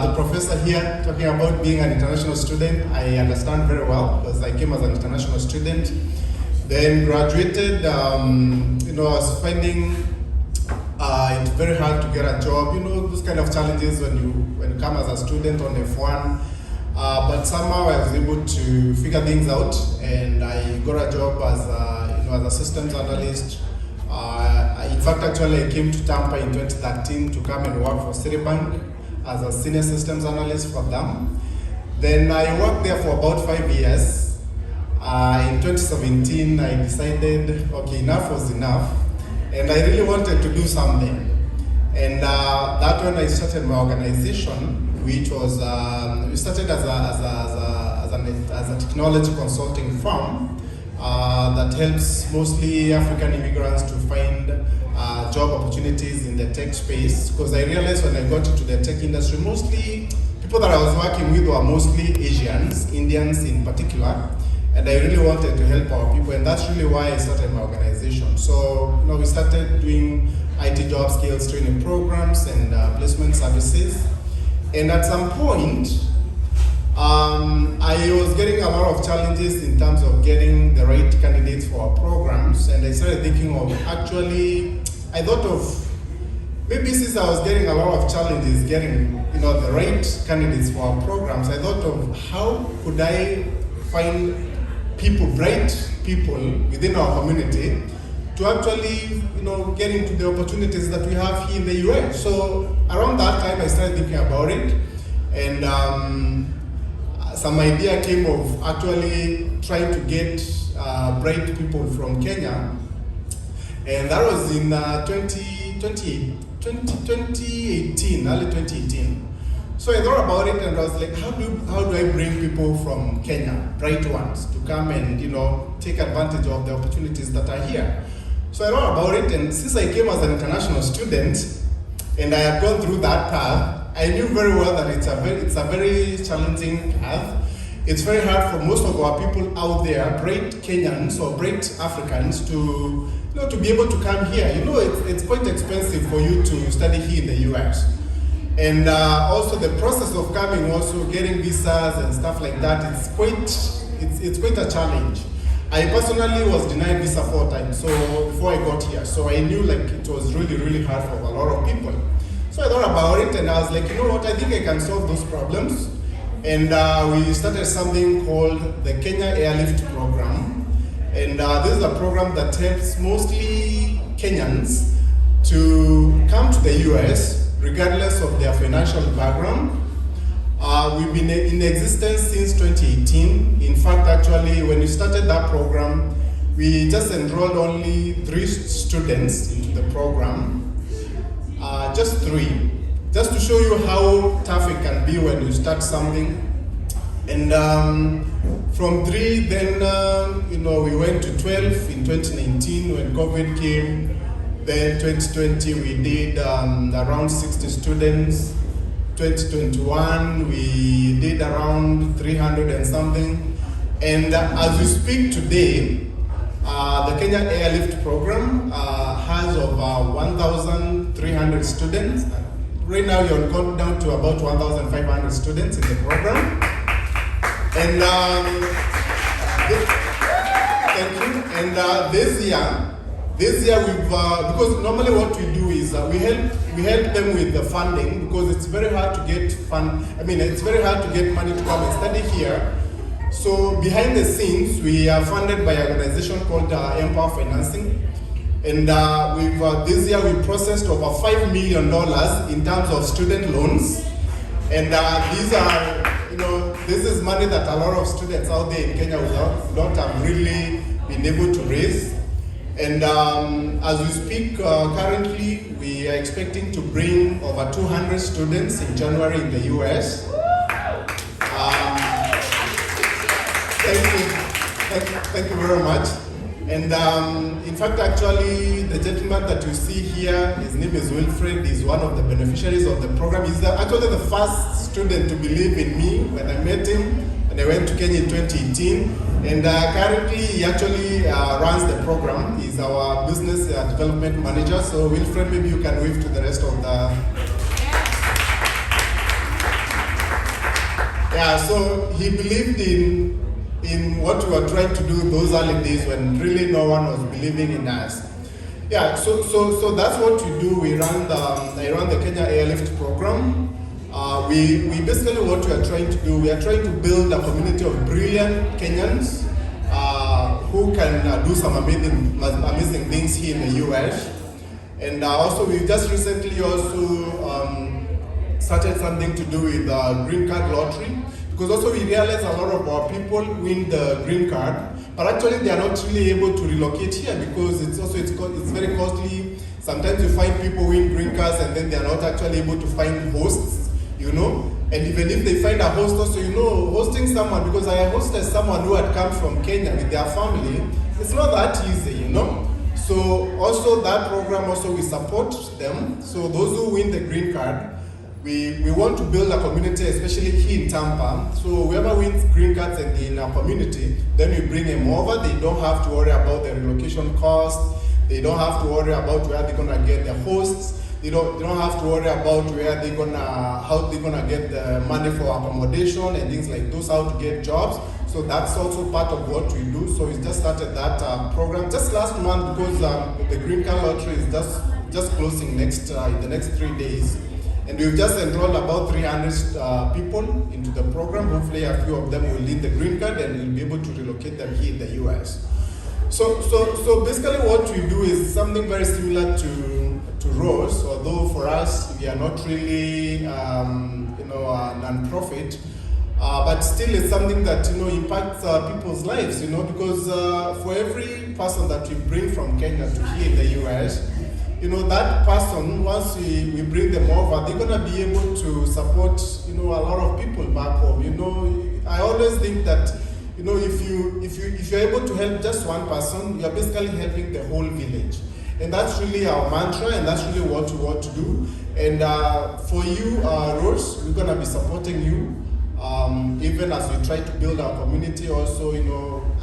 the professor here talking about being an international student, I understand very well because I came as an international student. Then graduated, you know, I was finding it's very hard to get a job. You know, those kind of challenges when you come as a student on F1. But somehow I was able to figure things out, and I got a job as a systems analyst. In fact, actually, I came to Tampa in 2013 to come and work for Citibank as a senior systems analyst for them. Then I worked there for about 5 years. In 2017, I decided, okay, enough was enough, and I really wanted to do something. And that's when I started my organization, which was we started as a technology consulting firm that helps mostly African immigrants to find job opportunities in the tech space. Because I realized when I got into the tech industry, mostly people that I was working with were mostly Asians, Indians in particular, and I really wanted to help our people, and that's really why I started my organization. So, you know, we started doing IT job skills training programs and placement services. And at some point, I was getting a lot of challenges in terms of getting the right candidates for our programs, and I started thinking of I thought of maybe since I was getting a lot of challenges getting the right candidates for our programs, I thought of how could I find bright people within our community to actually get into the opportunities that we have here in the US. So around that time I started thinking about it, and some idea came of actually trying to get bright people from Kenya, and that was in 2018, early 2018. So I thought about it and I was like, how do I bring people from Kenya, bright ones, to come and take advantage of the opportunities that are here? So I thought about it, and since I came as an international student and I had gone through that path, I knew very well that it's a very challenging path. It's very hard for most of our people out there, bright Kenyans or bright Africans, to be able to come here. It's quite expensive for you to study here in the US. And also the process of coming, also getting visas and stuff like that, it's quite a challenge. I personally was denied visa 4 times before I got here. So I knew it was really, really hard for a lot of people. So I thought about it and I was like, I think I can solve those problems. And we started something called the Kenya Airlift Program. And this is a program that helps mostly Kenyans to come to the US regardless of their financial background. We've been in existence since 2018. In fact, actually, when we started that program, we just enrolled only 3 students into the program. Just 3. Just to show you how tough it can be when you start something. And from 3, then, we went to 12 in 2019 when COVID came. Then 2020, we did around 60 students. 2021, we did around 300 and something. And as we speak today, the Kenya Airlift Program has over 1,300 students. Right now, you're down to about 1,500 students in the program. And thank you. And this year we've because normally what we do is we help them with the funding, because it's very hard to get it's very hard to get money to come and study here. So behind the scenes, we are funded by an organization called Empower Financing, and this year we processed over $5 million in terms of student loans, and these are this is money that a lot of students out there in Kenya will not have really been able to raise. And as we speak, currently we are expecting to bring over 200 students in January in the US. Thank you very much. And in fact, actually, the gentleman that you see here, his name is Wilfred, is one of the beneficiaries of the program. He's actually the first student to believe in me when I met him, and I went to Kenya in 2018. And currently, he actually runs the program. He's our business development manager. So Wilfred, maybe you can wave to the rest of the... Yeah, so he believed in what we were trying to do those early days when really no one was believing in us. Yeah, so that's what we do. I run the Kenya Airlift Program. We basically what we are trying to do, we are trying to build a community of brilliant Kenyans who can do some amazing things here in the US. And also we just recently also started something to do with green card lottery, because also we realize a lot of our people win the green card, but actually they are not really able to relocate here because it's very costly. Sometimes you find people win green cards and then they are not actually able to find hosts. And even if they find a host also, hosting someone, because I hosted someone who had come from Kenya with their family, it's not that easy, So also that program also we support them. So those who win the green card, we want to build a community, especially here in Tampa. So whoever wins green cards in our community, then we bring them over. They don't have to worry about the relocation cost. They don't have to worry about where they're gonna get their hosts. they don't have to worry about how they're gonna get the money for accommodation and things like those, how to get jobs. So that's also part of what we do. So we just started that program just last month because the green card lottery is just closing in the next 3 days. And we've just enrolled about 300 people into the program. Hopefully a few of them will need the green card and we'll be able to relocate them here in the US. So basically what we do is something very similar to Rose, although for us we are not really a non-profit, but still it's something that impacts people's lives, because for every person that we bring from Kenya to here in the US, that person, once we bring them over, they're gonna be able to support a lot of people back home. I always think that if you're able to help just one person, you're basically helping the whole village. And that's really our mantra, and that's really what we want to do. And for you, Rose, we're gonna be supporting you, even as we try to build our community also.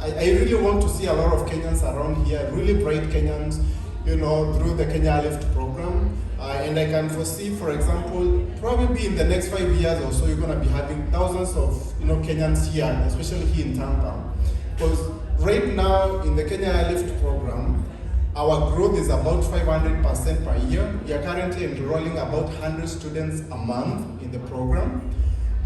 I really want to see a lot of Kenyans around here, really bright Kenyans, through the Kenya Lift program. And I can foresee, for example, probably in the next 5 years or so, you're gonna be having thousands of Kenyans here, especially here in Tampa. Because right now in the Kenya Lift program, our growth is about 500% per year. We are currently enrolling about 100 students a month in the program.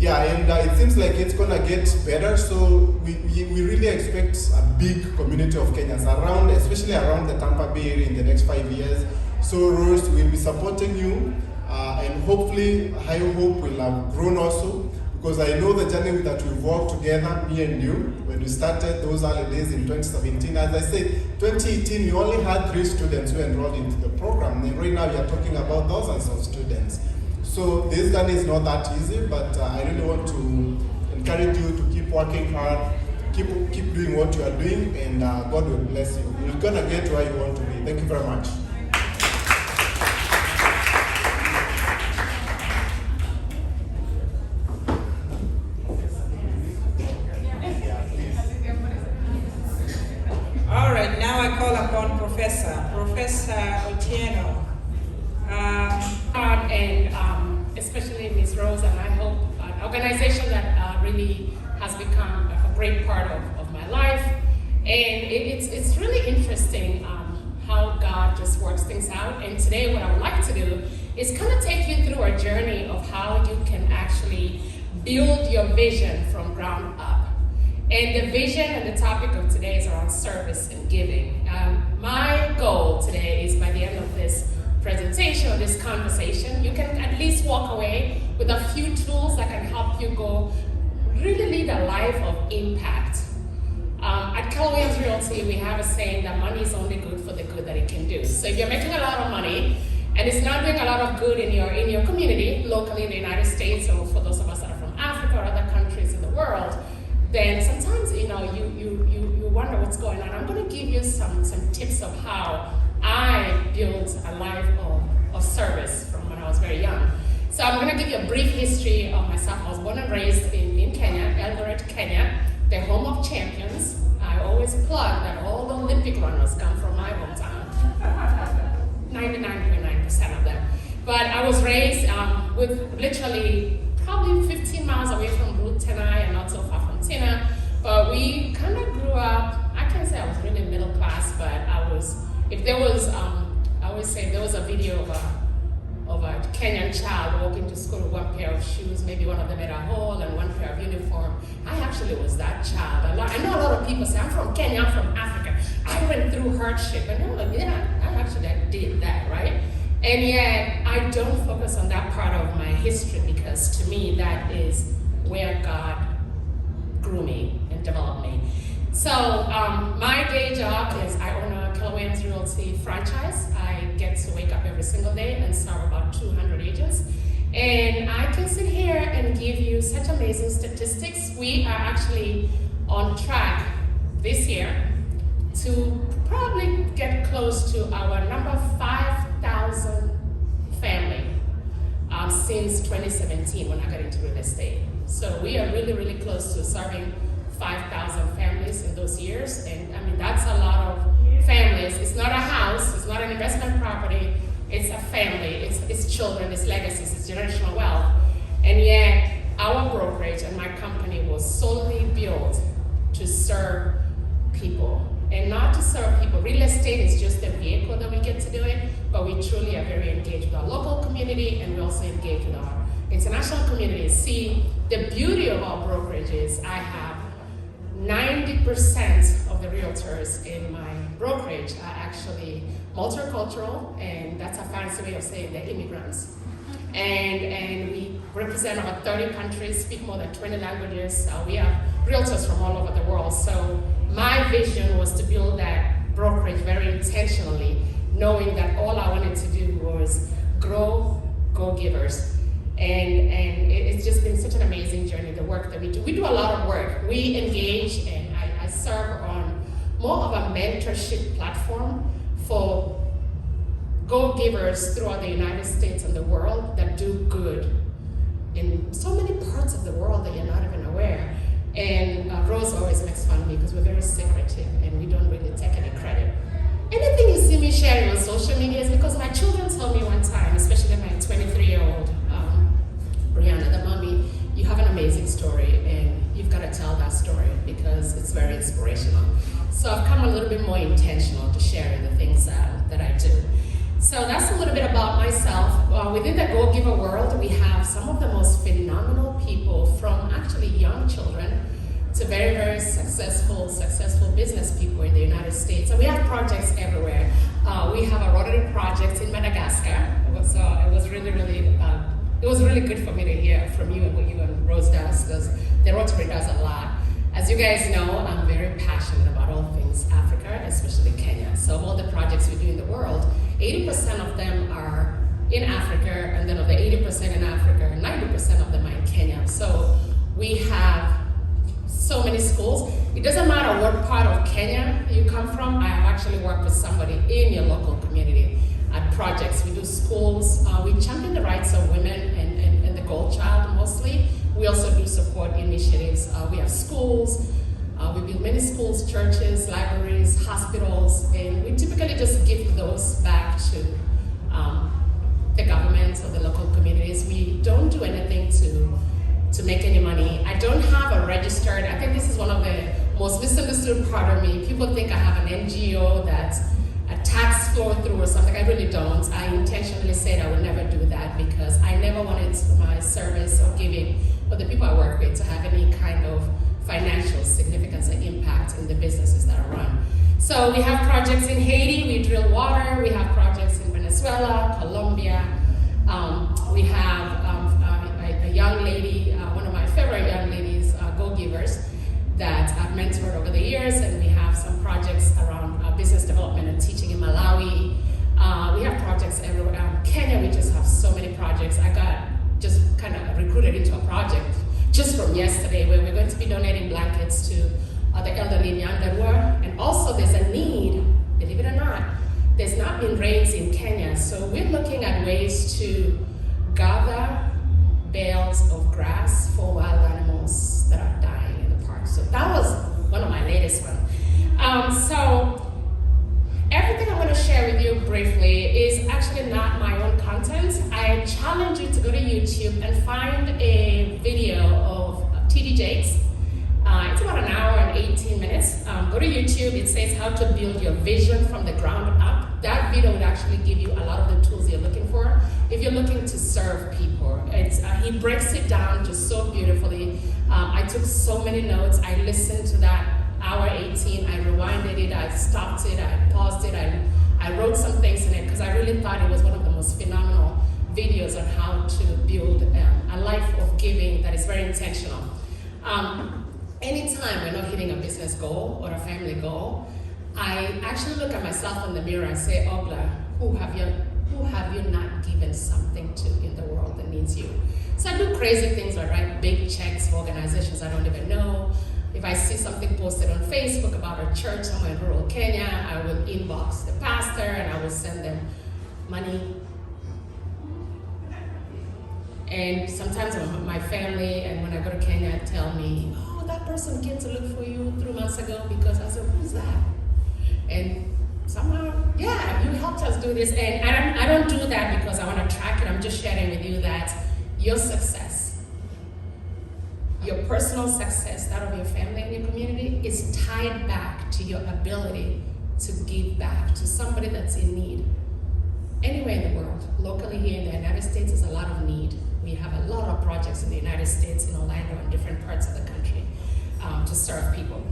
Yeah, and it seems like it's gonna get better. So we really expect a big community of Kenyans around, especially around the Tampa Bay area in the next 5 years. So Rose will be supporting you, and hopefully IHOPE will have grown also, because I know the journey that we've walked together, me and you, when we started those early days in 2017. As I said, 2018 we only had 3 students who enrolled into the program, and right now we are talking about thousands of students. So this journey is not that easy, but I really want to encourage you to keep working hard, keep doing what you are doing, and God will bless you. You're gonna get where you want to be. Thank you very much. All right, now I call upon Professor Otieno. And especially Ms. Rose and IHOPE, an organization that really has become a great part of my life. And it's really interesting how God just works things out. And today what I would like to do is kind of take you through a journey of how you can actually build your vision from ground up. And the vision and the topic of today is around service and giving. My goal today is by the end of this presentation or this conversation, you can at least walk away with a few tools that can help you go really lead a life of impact. At Keller Williams Realty, we have a saying that money is only good for the good that it can do. So if you're making a lot of money and it's not doing a lot of good in your community, locally in the United States, or for those of us that are from Africa or other countries in the world, then sometimes you wonder what's going on. I'm going to give you some tips of how I built a life of service from when I was very young. So I'm going to give you a brief history of myself. I was born and raised in Kenya, Eldoret, Kenya, the home of champions. I always plug that all the Olympic runners come from my hometown, 99.9% of them. But I was raised with literally probably 15 miles away from Route 10 and not so far from Tina. But we kind of grew up, I can't say I was really middle class, but I was, if there was, I always say if there was a video of a Kenyan child walking to school with one pair of shoes, maybe one of them had a hole and one pair of uniform, I actually was that child. I know a lot of people say, I'm from Kenya, I'm from Africa. I went through hardship, and I'm like, yeah, I actually did that, right? And yet, I don't focus on that part of my history because to me, that is where God grew me and developed me. So my day job is I own a Keller Williams Realty franchise. I get to wake up every single day and serve about 200 agents. And I can sit here and give you such amazing statistics. We are actually on track this year to probably get close to our number 5,000 family since 2017 when I got into real estate. So we are really, really close to serving 5,000 families in those years. And I mean, that's a lot of families. It's not a house, it's not an investment property, it's a family, it's children, it's legacies, it's generational wealth. And yet, our brokerage and my company was solely built to serve people. And not to serve people. Real estate is just a vehicle that we get to do it, but we truly are very engaged with our local community, and we also engage with our international community. See, the beauty of our brokerage is I have 90% of the realtors in my brokerage are actually multicultural, and that's a fancy way of saying they're immigrants. And we represent over 30 countries, speak more than 20 languages. We have realtors from all over the world. So my vision was to build that brokerage very intentionally, knowing that all I wanted to do was grow go-givers. And it's just been such an amazing journey, the work that we do. We do a lot of work. We engage, and I serve on more of a mentorship platform for go-givers throughout the United States and the world that do good in so many parts of the world that you're not even aware. And Rose always makes fun of me because we're very secretive and we don't really take any credit. Anything you see me sharing on social media is because my children told me one time, especially my 23-year-old Brianna, that mommy, you have an amazing story and you've got to tell that story because it's very inspirational. So I've come a little bit more intentional to sharing the things that I do. So that's a little bit about myself. Within the Go Giver world, we have some of the most phenomenal people, from actually young children to very, very successful business people in the United States. And we have projects everywhere. We have a Rotary project in Madagascar. It was really good for me to hear from you and what you and Rose does, because the Rotary does a lot. As you guys know, I'm very passionate about all things Africa, especially Kenya. So of all the projects we do in the world, 80% of them are in Africa, and then of the 80% in Africa, 90% of them are in Kenya. So we have so many schools. It doesn't matter what part of Kenya you come from. I have actually worked with somebody in your local community at projects. We do schools. We champion the rights of women and the girl child mostly. We also do support initiatives. We have schools. We build many schools, churches, libraries, hospitals, and we typically just give those back to the governments or the local communities. We don't do anything to make any money. I don't have a registered, I think this is one of the most misunderstood part of me. People think I have an NGO that's a tax flow through or something. I really don't. I intentionally said I would never do that because I never wanted my service or giving or the people I work with to have any kind of financial significance and impact in the businesses that I run. So we have projects in Haiti, we drill water. We have projects in Venezuela, Colombia. We have a young lady, one of my favorite young ladies, go-givers, that I've mentored over the years, and we have some projects around business development and teaching in Malawi. We have projects everywhere. Kenya, we just have so many projects. I got just kind of recruited into a project just from yesterday where we're going to be donating blankets to the elderly in Nyandarua. And also there's a need, believe it or not, there's not been rains in Kenya, so we're looking at ways to gather bales of grass for wild animals that are dying in the park. So that was one of my latest ones. So everything I'm going to share with you briefly is actually not my own content. I challenge you to go to YouTube and find a video of TD Jakes. It's about an hour and 18 minutes. Go to YouTube. It says how to build your vision from the ground up. That video would actually give you a lot of the tools you're looking for if you're looking to serve people. He breaks it down just so beautifully. I took so many notes. I listened to that hour 18. I rewinded it. I stopped it. I paused it. I wrote some things in it because I really thought it was one of the most phenomenal videos on how to build a life of giving that is very intentional. Anytime we're not hitting a business goal or a family goal, I actually look at myself in the mirror and say, Ogla, who have you not given something to in the world that needs you? So I do crazy things. I write big checks for organizations I don't even know. If I see something posted on Facebook about a church somewhere in rural Kenya, I will inbox the pastor and I will send them money. And sometimes my family and when I go to Kenya tell me, oh, that person came to look for you 3 months ago because I said, who's that? And somehow yeah, you helped us do this. And I don't do that because I want to track it. I'm just sharing with you that your success, your personal success, that of your family and your community, is tied back to your ability to give back to somebody that's in need. Anywhere in the world, locally here in the United States, there's a lot of need. We have a lot of projects in the United States, in Orlando, and different parts of the country to serve people.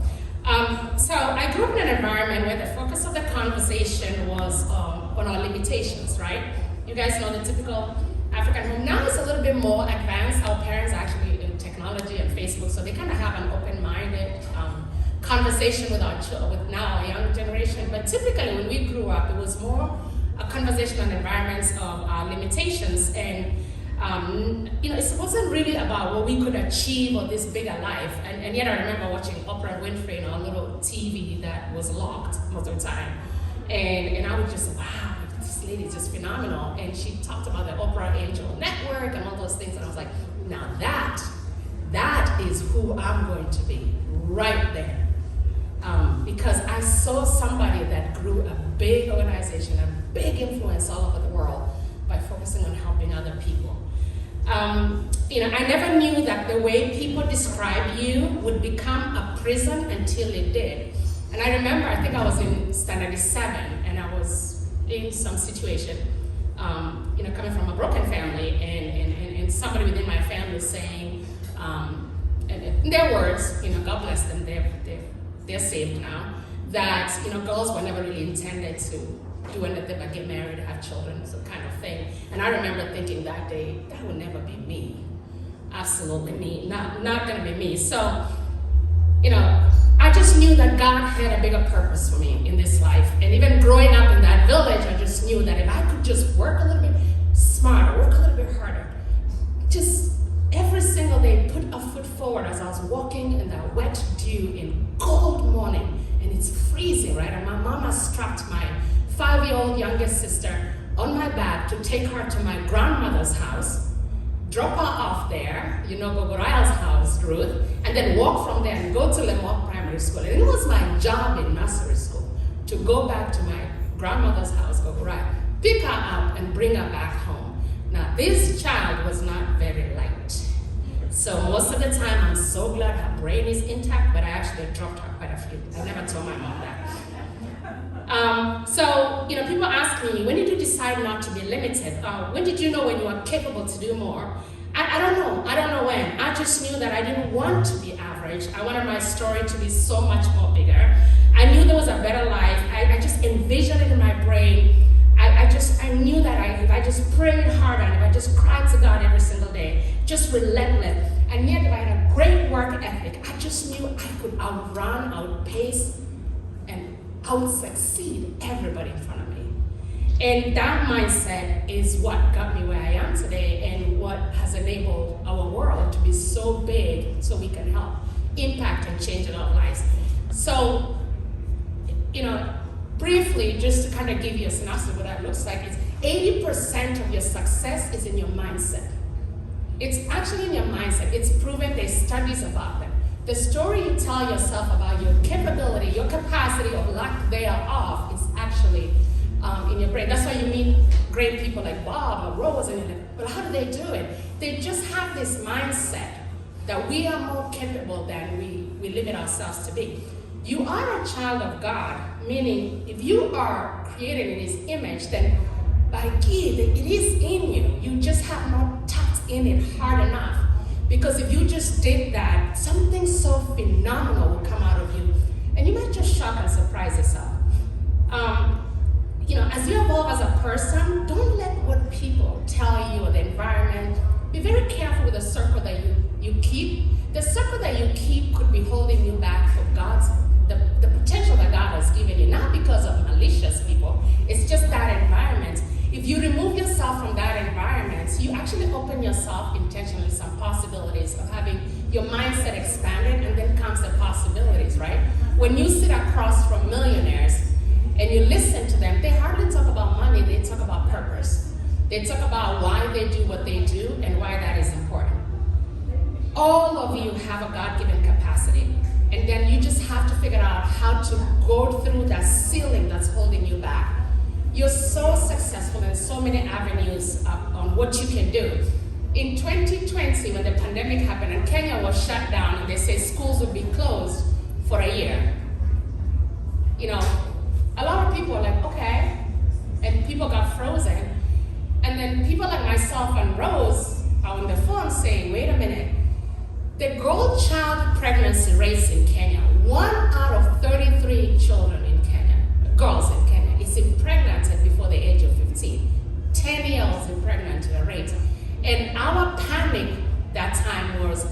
So I grew up in an environment where the focus of the conversation was on our limitations, right? You guys know the typical African home. Now it's a little bit more advanced. Our parents are actually in technology and Facebook, so they kind of have an open-minded conversation with with now our young generation. But typically when we grew up, it was more a conversation on environments of our limitations, and it wasn't really about what we could achieve or this bigger life. And yet I remember watching Oprah Winfrey on a little TV that was locked most of the time, and I would just, wow, this lady's just phenomenal. And she talked about the Oprah Angel Network and all those things, and I was like, now that is who I'm going to be, right there. Because I saw somebody that grew a big organization, a big influence all over the world by focusing on helping other people. I never knew that the way people describe you would become a prison until it did. And I remember, I think I was in standard 7, and I was in some situation, coming from a broken family, and somebody within my family saying, and in their words, God bless them, they're saved now, that girls were never really intended to do anything but get married, have children, so kind of thing. And I remember thinking that day, that would never be me. Absolutely me, not gonna be me. So, I just knew that God had a bigger purpose for me in this life. And even growing up in that village, I just knew that if I could just work a little bit smarter, work a little bit harder, just every single day put a foot forward. As I was walking in that wet dew in cold morning, and it's freezing, right? And my mama strapped my 5-year-old youngest sister on my back to take her to my grandmother's house, drop her off there, Gogorayal's house, Ruth, and then walk from there and go to Lemoore Primary School. And it was my job in nursery school to go back to my grandmother's house, Gogorayal, pick her up and bring her back home. Now, this child was not very light. So most of the time, I'm so glad her brain is intact, but I actually dropped her quite a few. I never told my mom that. People ask me, when did you decide not to be limited? When did you know when you were capable to do more? I don't know. I don't know when. I just knew that I didn't want to be average. I wanted my story to be so much more bigger. I knew there was a better life. I just envisioned it in my brain. I knew that if I just prayed harder, and if I just cried to God every single day, just relentless, and yet if I had a great work ethic, I just knew I could outrun, outpace, and out-succeed everybody in front of me. And that mindset is what got me where I am today, and what has enabled our world to be so big so we can help impact and change a lot of lives. So, briefly, just to kind of give you a synopsis of what that looks like, is 80% of your success is in your mindset. It's actually in your mindset. It's proven, there's studies about that. The story you tell yourself about your capability, your capacity or lack thereof is actually in your brain. That's why you meet great people like Bob or Rose, and you're like, but how do they do it? They just have this mindset that we are more capable than we limit ourselves to be. You are a child of God, meaning if you are created in His image, then by God, it is in you. You just have not tapped in it hard enough. Because if you just did that, something so phenomenal will come out of you. And you might just shock and surprise yourself. As you evolve as a person, don't let what people tell you or the environment. Be very careful with the circle that you keep. The circle that you keep could be holding you back from the potential that God has given you, not because of malicious people. It's just that environment. If you remove yourself from that environment, you actually open yourself intentionally some possibilities of having your mindset expanded, and then comes the possibilities, right? When you sit across from millionaires and you listen to them, they hardly talk about money, they talk about purpose. They talk about why they do what they do and why that is important. All of you have a God-given capacity, and then you just have to figure out how to go through that ceiling that's holding you back you're so successful in so many avenues on what you can do. In 2020, when the pandemic happened and Kenya was shut down and they said schools would be closed for a year, you know, a lot of people were like, okay, and people got frozen. And then people like myself and Rose are on the phone saying, wait a minute, the girl child pregnancy rates in Kenya, 1 out of 33 children in Kenya, girls in Kenya, is impregnated before the age of 15. 10 years impregnated rate. And our panic that time was,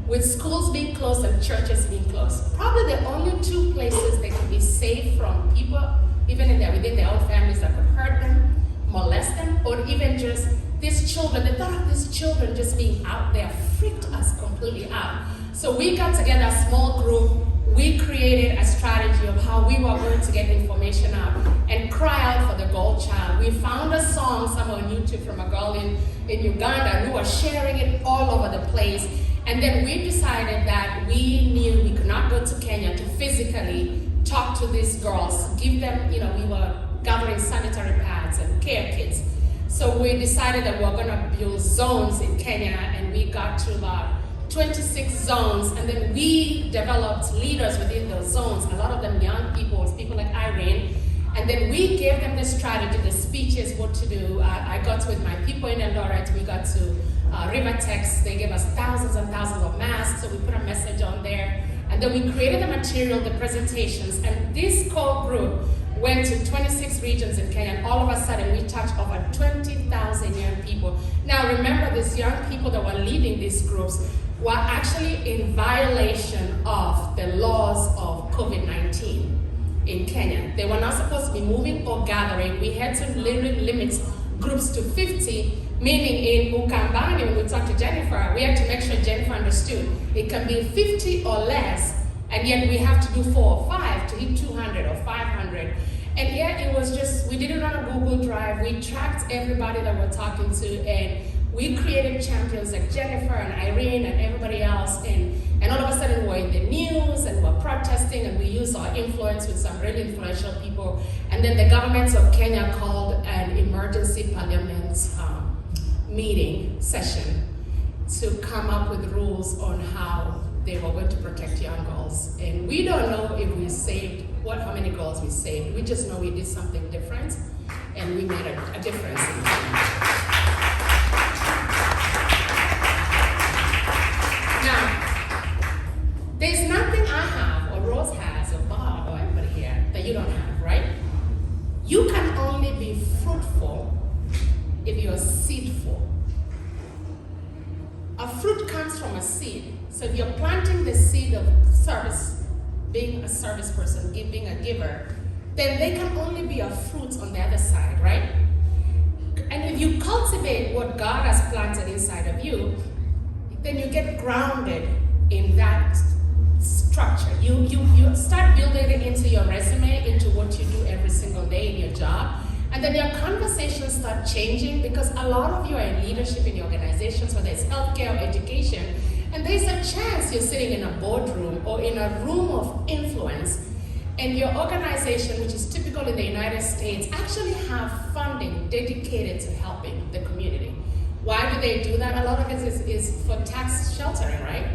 with schools being closed and churches being closed, probably the only two places they could be safe from people, even within their own families, that could hurt them, molest them, or even just these children. The thought of these children just being out there freaked us completely out. So we got together a small group. We created a strategy of how we were going to get information out and cry out for the girl child. We found a song somewhere on YouTube from a girl in Uganda, and we were sharing it all over the place. And then we decided that we knew we could not go to Kenya to physically talk to these girls, give them, you know, we were gathering sanitary pads and care kits. So we decided that we were gonna build zones in Kenya, and we got to about 26 zones, and then we developed leaders within those zones, a lot of them young people like Irene, and then we gave them the strategy, the speeches, what to do. I got with my people in Eldoret, we got to Rivertex, they gave us thousands and thousands of masks, so we put a message on there, and then we created the material, the presentations, and this core group went to 26 regions in Kenya, and all of a sudden we touched over 20,000 young people. Now remember, these young people that were leading these groups were actually in violation of the laws of COVID-19 in Kenya. They were not supposed to be moving or gathering. We had to limit groups to 50, meaning in Ukambani, when we talked to Jennifer, we had to make sure Jennifer understood it can be 50 or less, and yet we have to do 4 or 5 to hit 200 or 500. And yet it was just, we did it on a Google Drive, we tracked everybody that we're talking to, and we created champions like Jennifer and Irene and everybody else, and all of a sudden we're in the news and we're protesting, and we use our influence with some really influential people. And then the government of Kenya called an emergency parliament meeting session to come up with rules on how they were going to protect young girls. And we don't know if we saved, how many girls we saved. We just know we did something different, and we made a difference in Kenya. Now, there's nothing I have, or Rose has, or Bob, or everybody here, that you don't have, right? You can only be fruitful if you're seedful. A fruit comes from a seed. So if you're planting the seed of service, being a service person, being a giver, then they can only be a fruit on the other side, right? And if you cultivate what God has planted inside of you, then you get grounded in that structure. You start building it into your resume, into what you do every single day in your job. And then your conversations start changing, because a lot of you are in leadership in your organizations, whether it's healthcare or education, and there's a chance you're sitting in a boardroom or in a room of influence, and your organization, which is typical in the United States, actually have funding dedicated to helping the community. Why do they do that? A lot of it is for tax sheltering, right?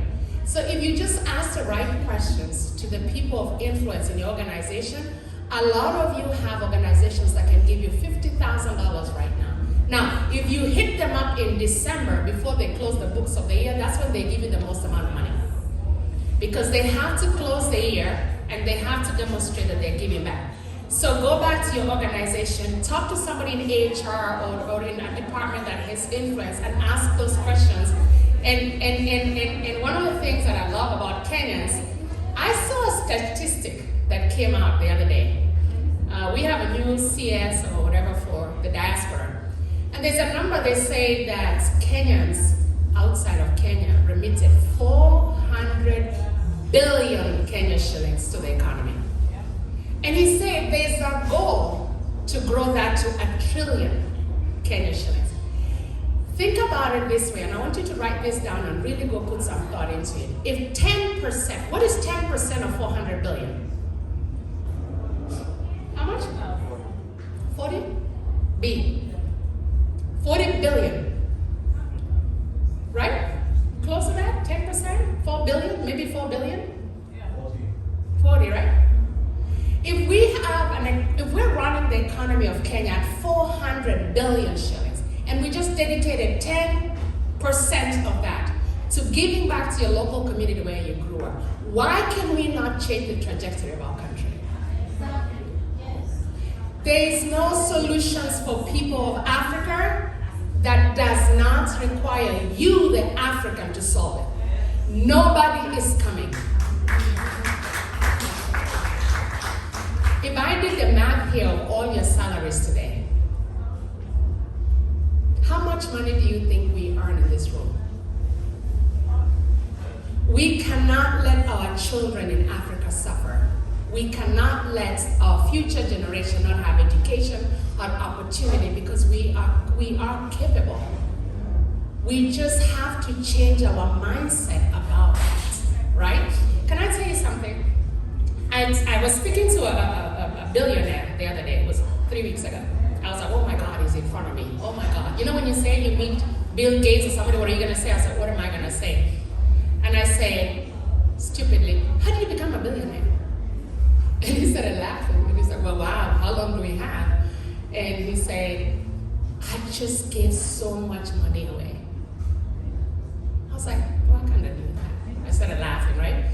So if you just ask the right questions to the people of influence in your organization, a lot of you have organizations that can give you $50,000 right now. Now, if you hit them up in December before they close the books of the year, that's when they give you the most amount of money. Because they have to close the year and they have to demonstrate that they're giving back. So go back to your organization, talk to somebody in HR or in a department that has influence, and ask those questions. And one of the things that I love about Kenyans, I saw a statistic that came out the other day. We have a new CS or whatever for the diaspora. And there's a number, they say that Kenyans outside of Kenya remitted 400 billion Kenya shillings to the economy. And he said there's a goal to grow that to 1 trillion Kenya shillings. Think about it this way, and I want you to write this down and really go put some thought into it. If 10%, what is 10% of 400 billion? How much? 40? B. 40 billion. Right? Close to that? 10%? 4 billion? Maybe 4 billion? 40, right? If we're running the economy of Kenya at 400 billion shillings, and we just dedicated 10% of that to giving back to your local community where you grew up, why can we not change the trajectory of our country? There is no solutions for people of Africa that does not require you, the African, to solve it. Nobody is coming. If I did the math here of all your salaries today, how much money do you think we earn in this room? We cannot let our children in Africa suffer. We cannot let our future generation not have education or opportunity because we are capable. We just have to change our mindset about that, right? Can I tell you something? I was speaking to a billionaire the other day. It was 3 weeks ago. I was like, oh my God, he's in front of me. Oh my God. You know when you say you meet Bill Gates or somebody, what are you going to say? I said, what am I going to say? And I said, stupidly, how did you become a billionaire? And he started laughing. And he said, well, wow, how long do we have? And he said, I just gave so much money away. I was like, well, I kind of knew that. I started laughing, right?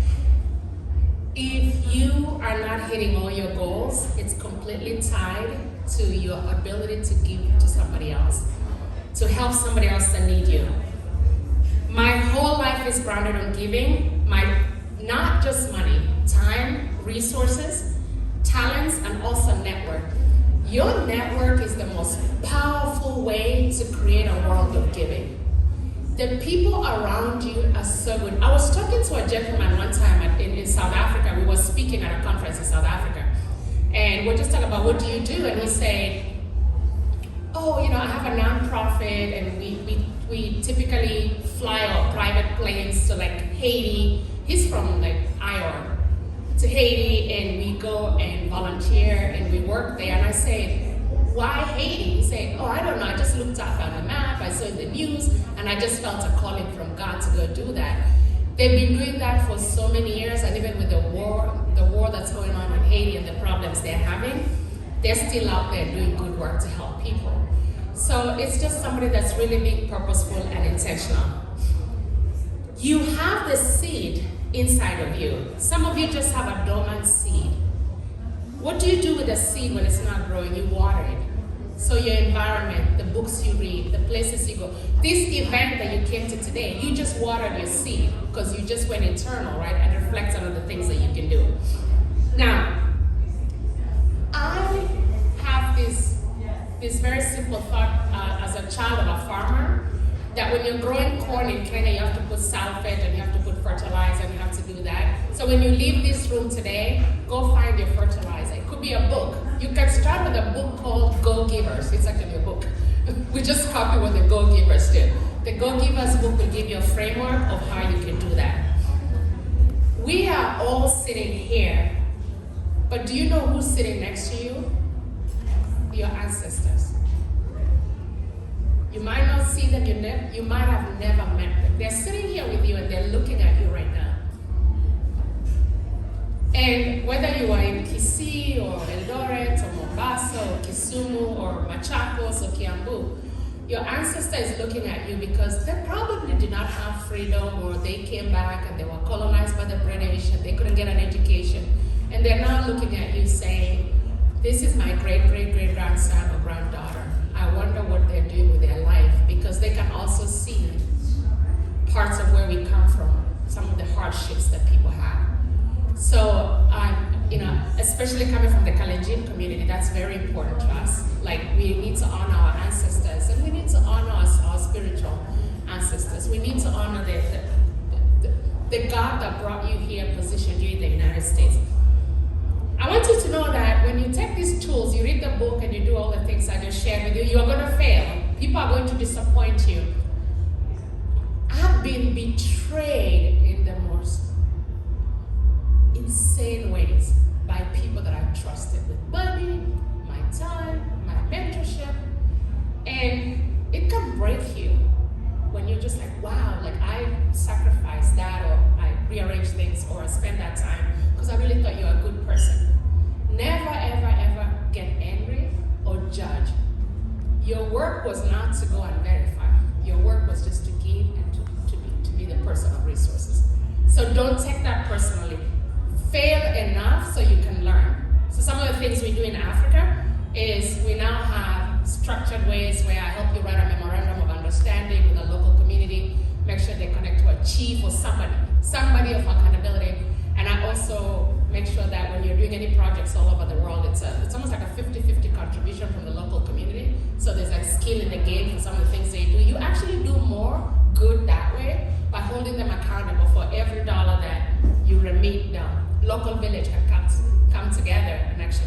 If you are not hitting all your goals, it's completely tied to your ability to give to somebody else, to help somebody else that need you. My whole life is grounded on giving, not just money, time, resources, talents, and also network. Your network is the most powerful way to create a world of giving. The people around you are so good. I was talking to a gentleman one time in South Africa. We were speaking at a conference in South Africa. And we're just talking about what do you do? And he said, oh, I have a nonprofit and we typically fly our private planes to like Haiti. He's from like Iowa, to Haiti, and we go and volunteer and we work there. And I said, why Haiti? He said, oh, I don't know, I just looked up on the map, I saw the news, and I just felt a calling from God to go do that. They've been doing that for so many years, and even with the war that's going on in Haiti and the problems they're having, they're still out there doing good work to help people. So it's just somebody that's really being purposeful and intentional. You have the seed inside of you. Some of you just have a dormant seed. What do you do with the seed when it's not growing? You water it. So your environment, the books you read, the places you go. This event that you came to today, you just watered your seed because you just went internal, right? And reflected on the things that you can do. Now, I have this very simple thought as a child of a farmer, that when you're growing corn in Kenya, you have to put sulfate and you have to put fertilizer and you have to do that. So when you leave this room today, go find your fertilizer. It could be a book. You can start with a book called Go Givers. It's actually a book. We just copy what the Go Givers did. The Go Givers book will give you a framework of how you can do that. We are all sitting here, but do you know who's sitting next to you? Your ancestors. You might not see them, you might have never met them. They're sitting here with you and they're looking at you right now. And whether you are in Kisii or Eldoret or Mombasa or Kisumu or Machakos or Kiambu, your ancestor is looking at you because they probably did not have freedom, or they came back and they were colonized by the British and they couldn't get an education. And they're now looking at you saying, this is my great-great-great-grandson or granddaughter. I wonder what they're doing with their life, because they can also see parts of where we come from, some of the hardships that people have. So, especially coming from the Kalenjin community, that's very important to us. Like, we need to honor our ancestors, and we need to honor our spiritual ancestors. We need to honor the God that brought you here and positioned you in the United States. I want you to know that when you take these tools, you read the book and you do all the things I just shared with you, you are going to fail. People are going to disappoint you. I've been betrayed in the most insane ways by people that I've trusted with money, my time, my mentorship, work was not to go and verify. Your work was just to give and to be the person of resources. So don't take that personally. Fail enough so you can learn. So some of the things we do in Africa is we now have structured ways where I help you write a memorandum of understanding with a local community, make sure they connect to a chief or somebody of accountability. And I also make sure that when you're doing any projects all over the world, it's almost like a 50-50 contribution from the local community. So there's like skin in the game for some of the things they do. You actually do more good that way by holding them accountable for every dollar that you remit. The local village can come together and actually